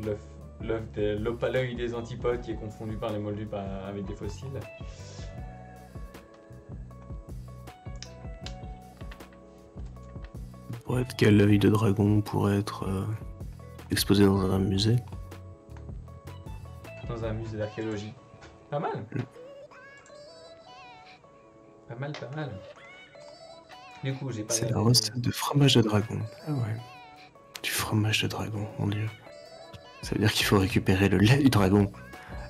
B: L'œuf, l'œuf à l'œil des antipodes qui est confondu par les moldus avec des fossiles.
A: Pour être quel œil de dragon pourrait être exposé dans un musée?
B: Dans un musée d'archéologie. Pas mal. Pas mal, pas mal. Du coup, j'ai pas
A: C'est la
B: regardé.
A: recette de fromage de dragon. Ah ouais. Du fromage de dragon, mon dieu. Ça veut dire qu'il faut récupérer le lait du dragon.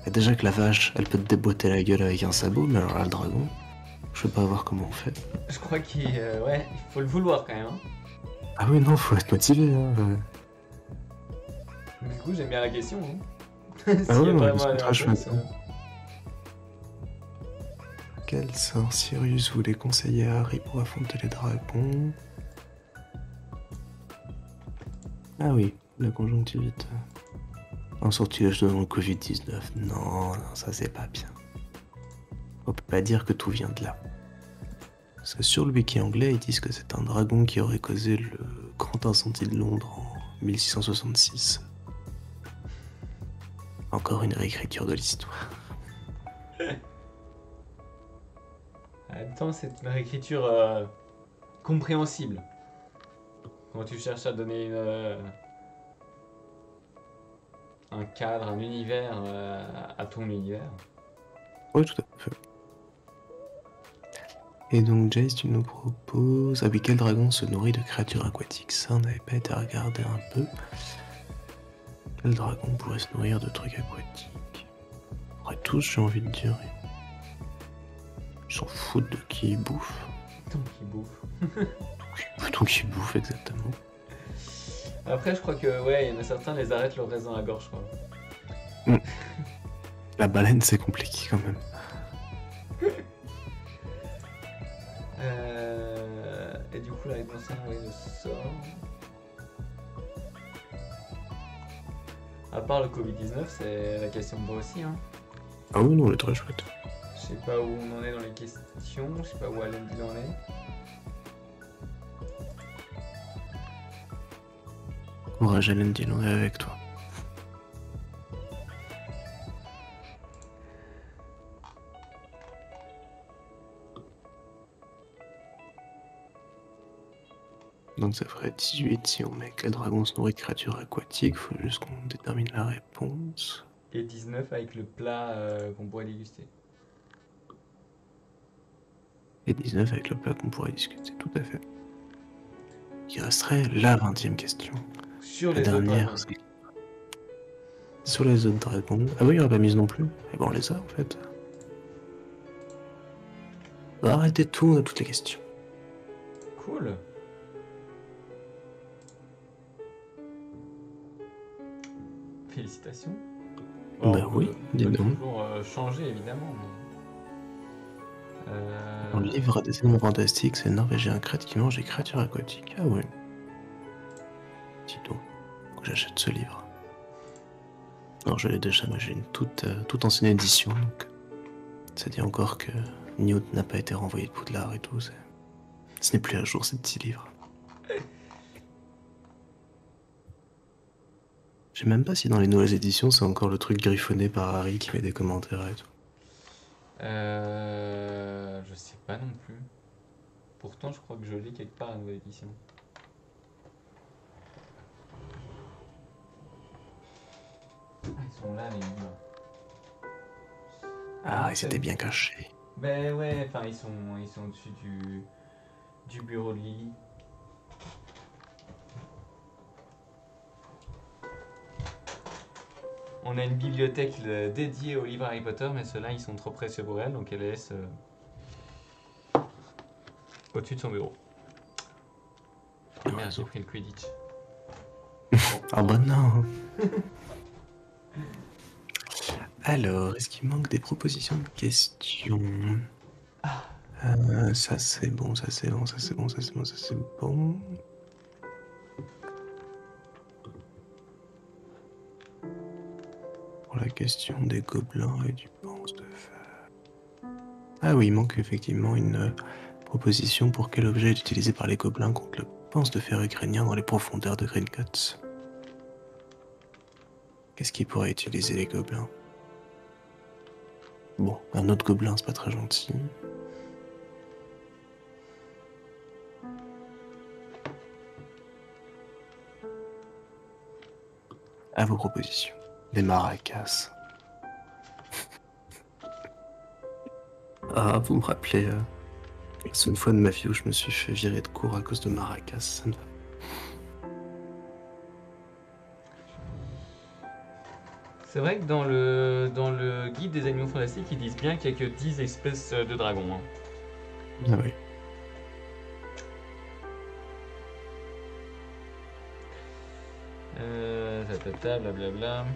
A: Et déjà que la vache, elle peut te déboîter la gueule avec un sabot, mais alors là, le dragon, je veux pas voir comment on fait.
B: Je crois ouais, il faut le vouloir quand même. Hein.
A: Ah oui, non, faut être motivé. Hein.
B: Du coup, j'aime bien la question. Hein.
A: Ah
B: S'il y
A: ouais,
B: a
A: non,
B: vraiment
A: c'est
B: une
A: très
B: réponse.
A: chouette. Quel sort Sirius voulait conseiller à Harry pour affronter les dragons? Ah oui, la conjonctivite. Un sortilège devant le Covid-19. Non, non, ça c'est pas bien. On peut pas dire que tout vient de là. Parce que sur le wiki anglais, ils disent que c'est un dragon qui aurait causé le grand incendie de Londres en 1666. Encore une réécriture de l'histoire.
B: En même temps, c'est une réécriture compréhensible. Quand tu cherches à donner un cadre, un univers à ton univers.
A: Oui, tout à fait. Et donc, Jace, tu nous proposes... Ah oui, quel dragon se nourrit de créatures aquatiques? Ça, on n'avait pas été à regarder un peu. Quel dragon pourrait se nourrir de trucs aquatiques? Après tous, j'ai envie de dire. Ils s'en foutent de qui ils bouffent.
B: Tant qu'il bouffe.
A: Plutôt qu'ils bouffent, exactement.
B: Après, je crois que, ouais, il y en a certains, les arrêtent leur reste dans la gorge, je crois.
A: La baleine, c'est compliqué quand même.
B: Et du coup, la réponse A, oui, le sort. À part le Covid-19, c'est la question de moi aussi. Hein.
A: Ah oui, non, elle est très chouette.
B: Je sais pas où on en est dans les questions, je sais pas où Alan il en est.
A: Courage, Elendil, on est avec toi. Donc ça ferait 18 si on met que le dragon se nourrit de créatures aquatiques, faut juste qu'on détermine la réponse.
B: Et 19 avec le plat qu'on pourrait déguster.
A: Et 19 avec le plat qu'on pourrait discuter, tout à fait. Il resterait la 20e question.
B: Sur
A: La
B: les autres
A: dernière,
B: dragons.
A: c'est... Sur les autres dragons... Ah oui, il n'y aurait pas mise non plus. Et bon, on les a en fait. Arrêtez tout, on a toutes les questions.
B: Cool. Félicitations.
A: Bah oui, dis
B: on peut
A: donc.
B: toujours changer évidemment. Mais...
A: Dans le livre des animaux fantastiques, c'est le Norvégien crête qui mange des créatures aquatiques. Ah ouais. Dis donc, faut que j'achète ce livre. Alors je l'ai déjà, mais j'ai une toute ancienne édition, donc ça dit encore que Newt n'a pas été renvoyé de Poudlard et tout. Ce n'est plus à jour ces petits livres. Je sais même pas si dans les nouvelles éditions c'est encore le truc griffonné par Harry qui met des commentaires et tout.
B: Je sais pas non plus. Pourtant, je crois que je l'ai quelque part la nouvelle édition. Ah, ils sont là, les livres.
A: Ah, ils étaient bien cachés.
B: Ben ouais, enfin, ils sont au-dessus du bureau de Lily. On a une bibliothèque dédiée aux livres Harry Potter, mais ceux-là, ils sont trop précieux pour elle, donc elle les laisse au-dessus de son bureau. Ah merde, j'ai pris le Quidditch.
A: Ah bah non. Alors, est-ce qu'il manque des propositions de questions? Ça c'est bon, ça c'est bon, ça c'est bon, ça c'est bon, ça c'est bon. pour la question des gobelins et du pense de fer. Ah oui, il manque effectivement une proposition pour quel objet est utilisé par les gobelins contre le pense de fer ukrainien dans les profondeurs de Greencuts. Qu'est-ce qui pourrait utiliser les gobelins? Bon, un autre gobelin, c'est pas très gentil. À vos propositions. Des maracas. Ah, vous me rappelez c'est une fois de ma vie où je me suis fait virer de cours à cause de maracas. Ça ne va.
B: C'est vrai que dans le guide des animaux fantastiques, ils disent bien qu'il n'y a que 10 espèces de dragons. Hein.
A: Ah oui.
B: Blablabla.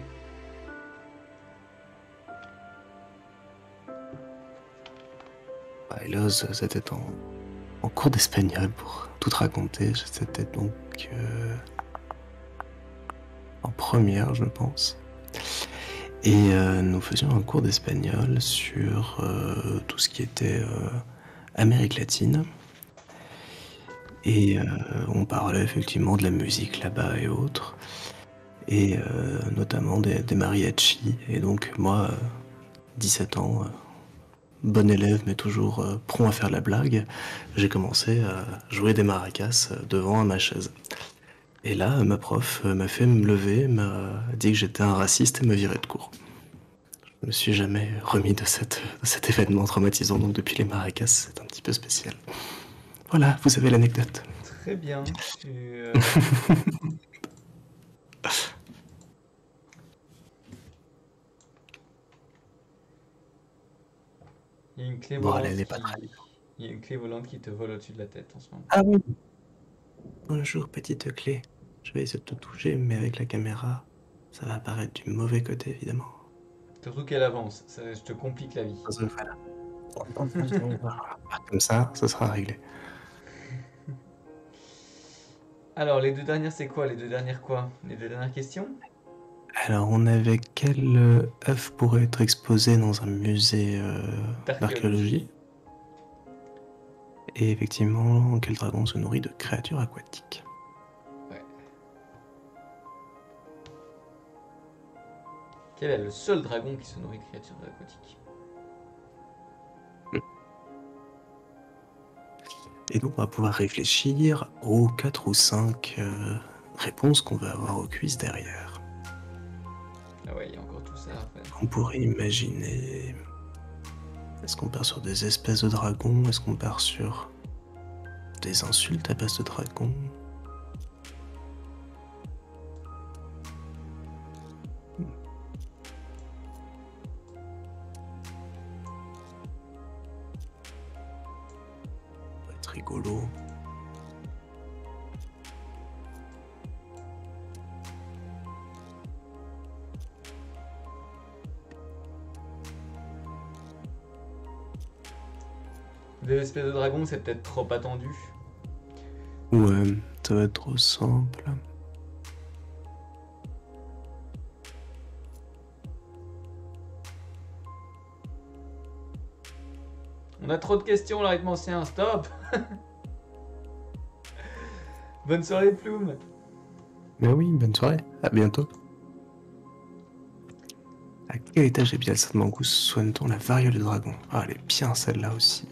A: Et là, c'était en cours d'espagnol pour tout raconter. C'était donc en première, je pense. Et nous faisions un cours d'espagnol sur tout ce qui était Amérique latine. Et on parlait effectivement de la musique là-bas et autres. Et notamment des mariachis. Et donc moi, 17 ans, bon élève mais toujours prompt à faire la blague, j'ai commencé à jouer des maracas devant ma chaise. Et là, ma prof m'a fait me lever, m'a dit que j'étais un raciste et me virait de cours. Je me suis jamais remis de cet événement traumatisant, donc depuis les maracas, c'est un petit peu spécial. Voilà, vous avez l'anecdote.
B: Très bien. Il y a une clé
A: Bon,
B: volante
A: elle est pas très bien.
B: Il y a une clé volante qui te vole au-dessus de la tête en ce moment.
A: Ah oui. Bonjour, petite clé. Je vais essayer de te toucher, mais avec la caméra, ça va apparaître du mauvais côté, évidemment.
B: Surtout qu'elle avance, je te complique la vie.
A: Voilà. Comme ça sera réglé.
B: Alors, les deux dernières, c'est quoi? Les deux dernières quoi? Les deux dernières questions?
A: Alors, on avait quel œuf pourrait être exposé dans un musée d'archéologie? Et effectivement, quel dragon se nourrit de créatures aquatiques?
B: Ouais. Quel est le seul dragon qui se nourrit de créatures aquatiques?
A: Et donc, on va pouvoir réfléchir aux 4 ou 5 réponses qu'on va avoir au quiz derrière.
B: Ah ouais, il y a encore tout ça à faire.
A: On pourrait imaginer... Est-ce qu'on part sur des espèces de dragons? Est-ce qu'on part sur des insultes à base de dragons? Ça va être rigolo.
B: Des espèces de dragons, c'est peut-être trop attendu.
A: Ouais, ça va être trop simple.
B: On a trop de questions, l'arithmancien, stop. Bonne soirée, Plume.
A: Mais oui, bonne soirée, à bientôt. À quel étage est Bielsa de Mangous soigne-t-on la variole du dragon? Ah, elle est bien celle-là aussi.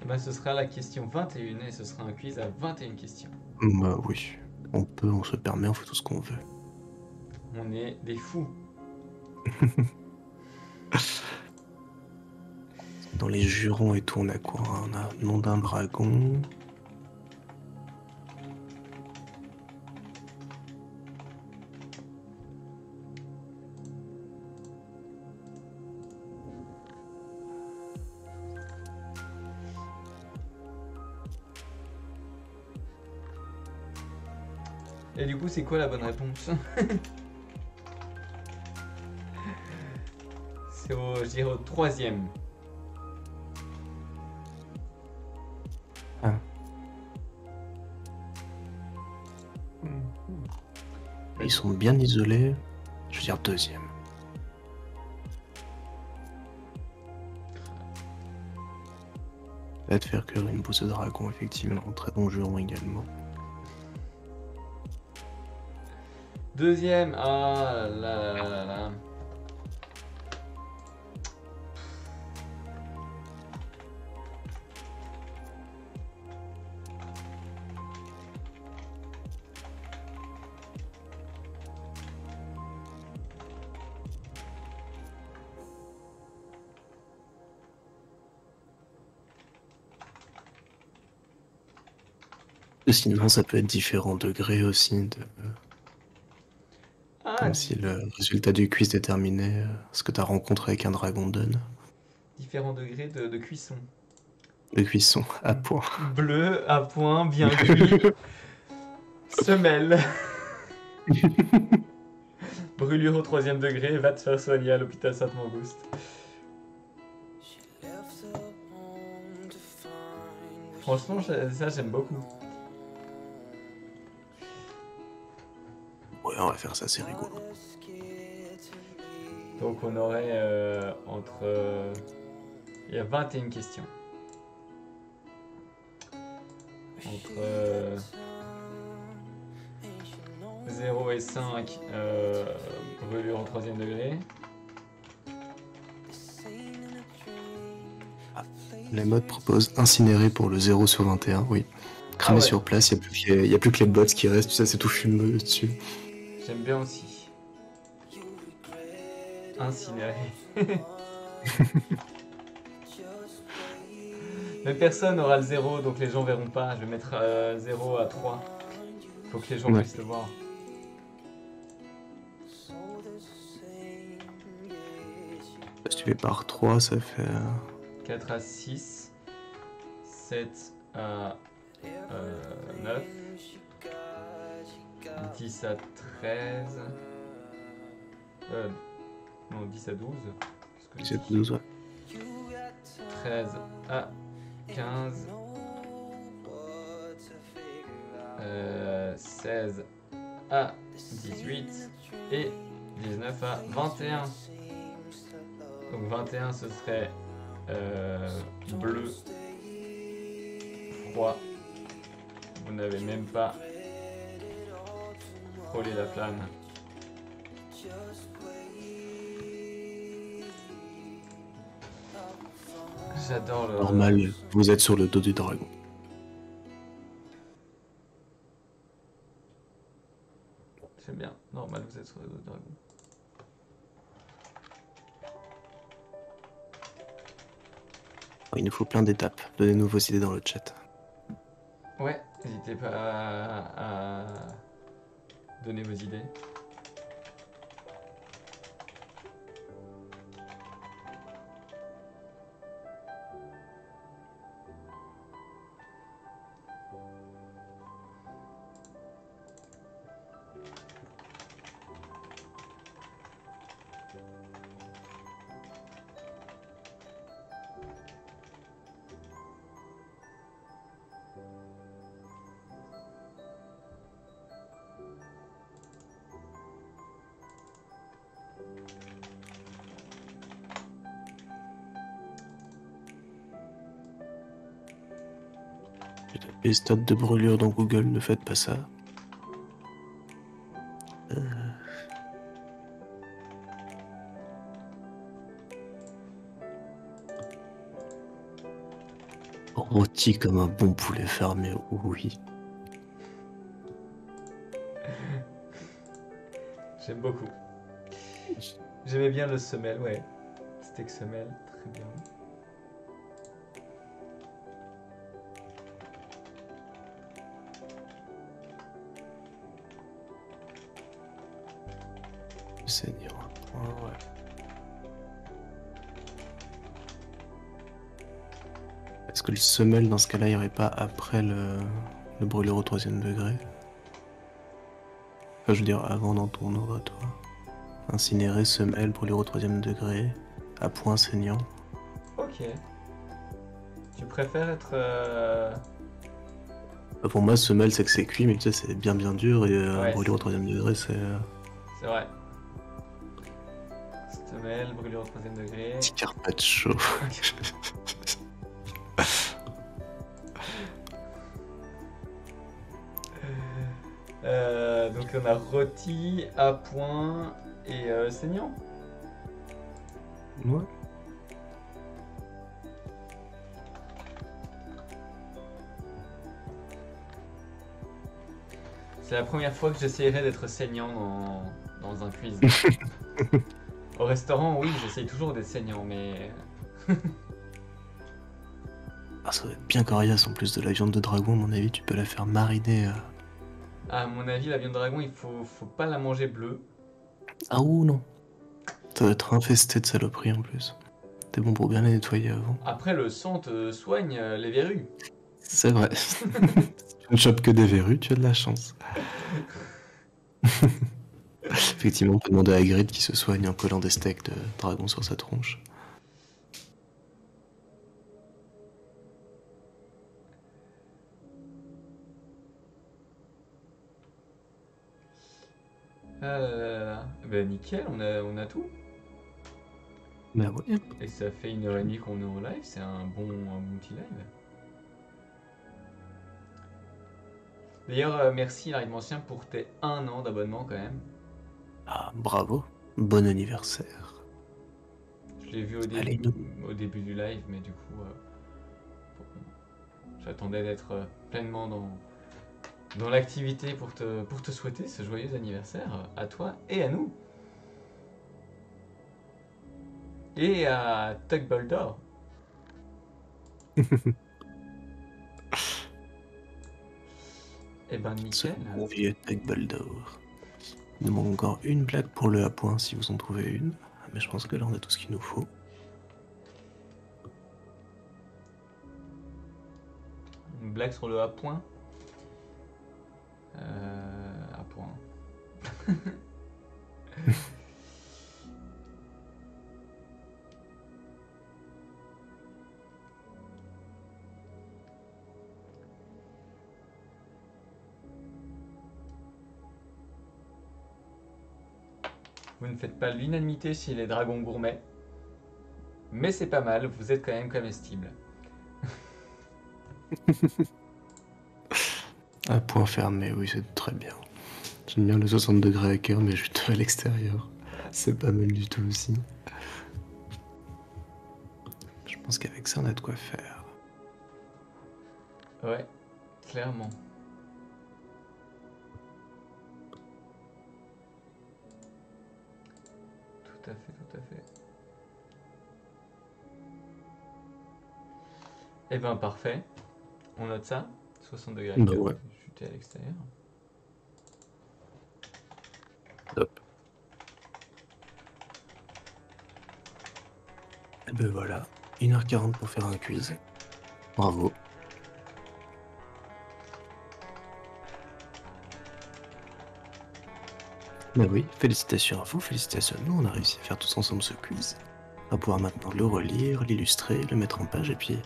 B: Eh ben, ce sera la question 21 et ce sera un quiz à 21 questions.
A: Bah oui, on se permet, on fait tout ce qu'on veut.
B: On est des fous.
A: Dans les jurons et tout, on a quoi? On a nom d'un dragon.
B: Et du coup, c'est quoi la bonne réponse? C'est je dirais au troisième.
A: Ah. Ils sont bien isolés. veux dire deuxième. Va te faire cuire une bouse de dragon, effectivement. Très bon juron également.
B: Deuxième, ah là là là là.
A: Sinon, ça peut être différents degrés aussi,
B: Ah,
A: comme si le résultat du quiz déterminait ce que ta rencontre avec un dragon donne.
B: différents degrés de cuisson.
A: De cuisson, à point.
B: Bleu, à point, bien cuit. Semelle. Brûlure au 3e degré, va te faire soigner à l'hôpital Sainte-Mangouste. Franchement, ça j'aime beaucoup.
A: Ouais, on va faire ça, c'est rigolo.
B: Donc on aurait entre... il y a 21 questions. Entre 0 et 5, brûlure au 3e degré.
A: La mode propose incinérer pour le 0 sur 21, oui. Cramer
B: Ah ouais.
A: sur place, il n'y a plus que les bots qui restent, tout ça c'est tout fumeux dessus.
B: J'aime bien aussi. Incinérer. Mais personne n'aura le 0, donc les gens verront pas. Je vais mettre 0 à 3. Faut que les gens puissent le voir.
A: Si tu fais par 3, ça fait...
B: 4 à 6. 7 à 9. 10 à 13. Non, 10 à 12. Qu'est-ce que je dis ?
A: 12, ouais.
B: 13 à 15. 16 à 18. Et 19 à 21. Donc 21 ce serait bleu, froid. Vous n'avez même pas frôlé la flamme. J'adore le...
A: Normal, vous êtes sur le dos du dragon.
B: J'aime bien. Normal, vous êtes sur le dos du dragon.
A: Il nous faut plein d'étapes. Donnez-nous vos idées dans le chat.
B: Ouais, n'hésitez pas à donner vos idées.
A: J'ai tapé stade de brûlure dans Google, ne faites pas ça. Rôti comme un bon poulet fermé, oui.
B: J'aime beaucoup. J'aimais bien le semelle, ouais. Steak semelle, très bien.
A: Seigneur. Ouais. Est-ce que le semelle dans ce cas-là irait pas après le brûlure au 3e degré? Enfin, je veux dire avant dans ton oratoire. Incinérer, semelle, brûlure au 3e degré, à point saignant.
B: Ok. Tu préfères être...
A: Pour moi, semelle c'est que c'est cuit, mais tu sais, c'est bien dur, et
B: Ouais,
A: brûlure au 3e degré, c'est...
B: C'est vrai. Semelle, brûlure au 3ème degré.
A: Petit carpaccio.
B: Donc on a rôti, à point et saignant.
A: Ouais.
B: C'est la première fois que j'essayerai d'être saignant dans un quiz. Au restaurant, oui, j'essaye toujours d'être saignant, mais...
A: Ah, ça va être bien coriace en plus de la viande de dragon, à mon avis, tu peux la faire mariner.
B: À mon avis, la viande de dragon, il faut pas la manger bleue.
A: Ah ou non. Ça va être infesté de saloperies en plus. T'es bon pour bien les nettoyer avant.
B: Après, le sang te soigne les verrues.
A: C'est vrai. Si tu ne chopes que des verrues, tu as de la chance. Effectivement, on peut demander à Hagrid qui se soigne en collant des steaks de dragon sur sa tronche.
B: Ah là là là. Ben nickel, on a tout.
A: Bah ouais.
B: Et ça fait 1h30 qu'on est en live, c'est un bon petit live. D'ailleurs, merci Larry pour tes 1 an d'abonnement quand même.
A: Ah, bravo. Bon anniversaire.
B: Je l'ai vu
A: Allez,
B: au début du live, mais du coup, j'attendais d'être pleinement dans l'activité pour te souhaiter ce joyeux anniversaire à toi et à nous. Et à Tuck Boldor. Eh ben
A: Ce
B: nickel.
A: bon vieux Tuck Boldor. Il nous manque encore une blague pour le à point si vous en trouvez une. Mais je pense que là on a tout ce qu'il nous faut.
B: Une blague sur le à point. À point. Vous ne faites pas l'unanimité chez les dragons gourmets, mais c'est pas mal, vous êtes quand même comestible.
A: À point fermé, oui, c'est très bien. J'aime bien le 60 degrés à cœur, mais juste à l'extérieur. C'est pas mal du tout aussi. Je pense qu'avec ça, on a de quoi faire.
B: Ouais, clairement. Tout à fait, tout à fait. Eh ben parfait. On note ça. 60 degrés.
A: Bah ouais.
B: J'étais à l'extérieur.
A: Top. Et ben voilà. 1h40 pour faire un quiz. Bravo. Bah oui, félicitations à vous, félicitations à nous, on a réussi à faire tous ensemble ce quiz. On va pouvoir maintenant le relire, l'illustrer, le mettre en page et puis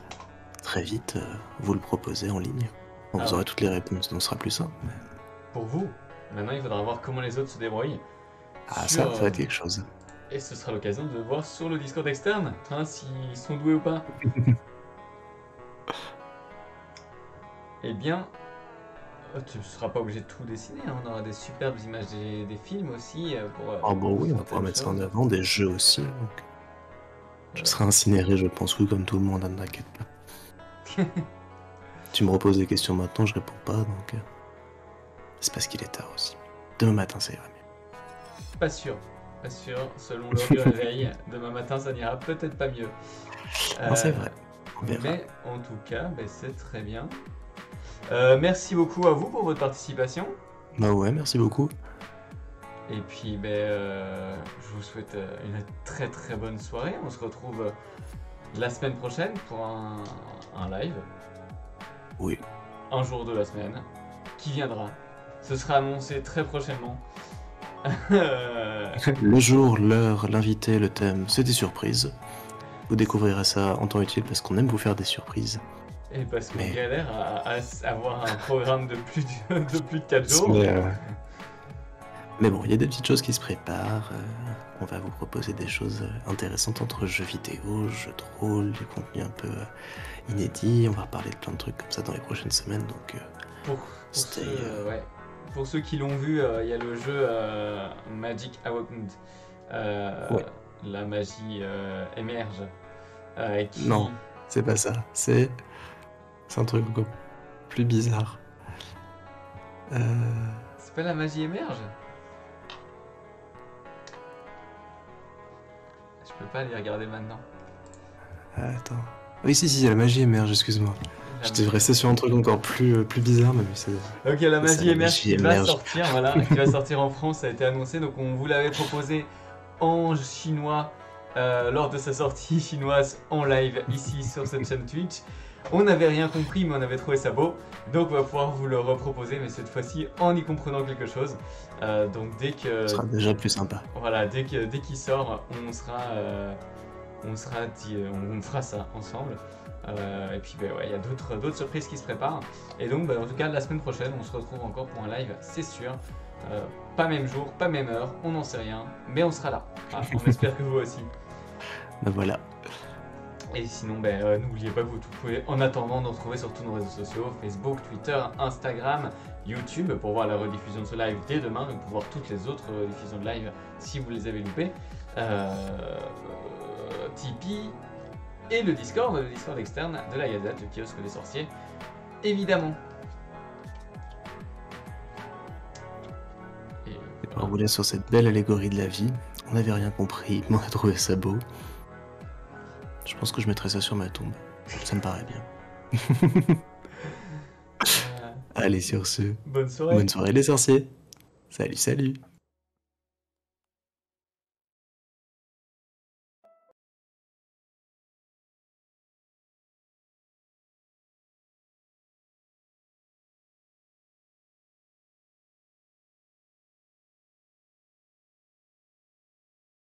A: très vite vous le proposer en ligne. Bon, vous aurez toutes les réponses, donc ce sera plus simple. Mais...
B: Pour vous, maintenant il faudra voir comment les autres se débrouillent.
A: Ah ça va être quelque chose.
B: Et ce sera l'occasion de voir sur le Discord externe, hein, s'ils sont doués ou pas. Eh bien, tu ne seras pas obligé de tout dessiner, hein. On aura des superbes images des films aussi.
A: Ah bon oui, on va pouvoir mettre ça en avant, des jeux aussi. Donc... Je serai incinéré, je pense, oui, comme tout le monde, ne t'inquiète pas. Tu me reposes des questions maintenant, je réponds pas, donc... C'est parce qu'il est tard aussi. Demain matin, ça ira mieux.
B: Pas sûr, selon l'heure du réveil, demain matin ça n'ira peut-être pas mieux.
A: Non, c'est vrai, on verra.
B: Mais en tout cas, c'est très bien. Merci beaucoup à vous pour votre participation.
A: Bah ouais, merci beaucoup.
B: Et puis, je vous souhaite une très très bonne soirée. On se retrouve la semaine prochaine pour un live.
A: Oui.
B: Un jour de la semaine qui viendra. Ce sera annoncé très prochainement.
A: Le jour, l'heure, l'invité, le thème, c'est des surprises. Vous découvrirez ça en temps utile parce qu'on aime vous faire des surprises.
B: Et parce qu'on galère à avoir un programme de plus de 4 jours.
A: Mais bon, il y a des petites choses qui se préparent. On va vous proposer des choses intéressantes entre jeux vidéo, jeux de rôle, des contenus un peu inédits. On va reparler de plein de trucs comme ça dans les prochaines semaines. Donc,
B: Pour
A: stay.
B: ouais. Pour ceux qui l'ont vu, il y a le jeu Magic Awakened.
A: Ouais.
B: La magie émerge. Qui...
A: Non, c'est pas ça. C'est un truc encore plus bizarre.
B: C'est pas la magie émerge? Je peux pas les regarder maintenant.
A: Attends. Oui, si, la magie émerge, excuse-moi.
B: La
A: J'étais resté sur un truc encore plus bizarre, mais c'est.
B: Ok, la
A: C'est
B: magie
A: la
B: émerge
A: magie
B: qui va
A: émerge.
B: sortir, voilà, qui va sortir en France, ça a été annoncé, donc on vous l'avait proposé en chinois lors de sa sortie chinoise en live ici sur cette chaîne Twitch. On n'avait rien compris, mais on avait trouvé ça beau, donc on va pouvoir vous le reproposer, mais cette fois-ci en y comprenant quelque chose. Donc dès que,
A: Ce sera déjà plus sympa.
B: voilà, dès qu'il sort, on fera ça ensemble. Et puis ouais, il y a d'autres surprises qui se préparent. Et donc en tout cas la semaine prochaine on se retrouve encore pour un live, c'est sûr. Pas même jour, pas même heure, on n'en sait rien, mais on sera là. Ah, on espère que vous aussi.
A: Ben voilà.
B: Et sinon n'oubliez pas que vous pouvez en attendant nous retrouver sur tous nos réseaux sociaux, Facebook, Twitter, Instagram, YouTube pour voir la rediffusion de ce live dès demain, donc pour voir toutes les autres rediffusions de live si vous les avez loupées. Tipeee et le Discord externe de la Gazette, le kiosque des sorciers, évidemment. Et
A: On vous laisse sur cette belle allégorie de la vie. On n'avait rien compris, mais on a trouvé ça beau. Je pense que je mettrai ça sur ma tombe. Ça me paraît bien. Allez, sur ce,
B: bonne soirée.
A: bonne soirée les sorciers. Salut, salut.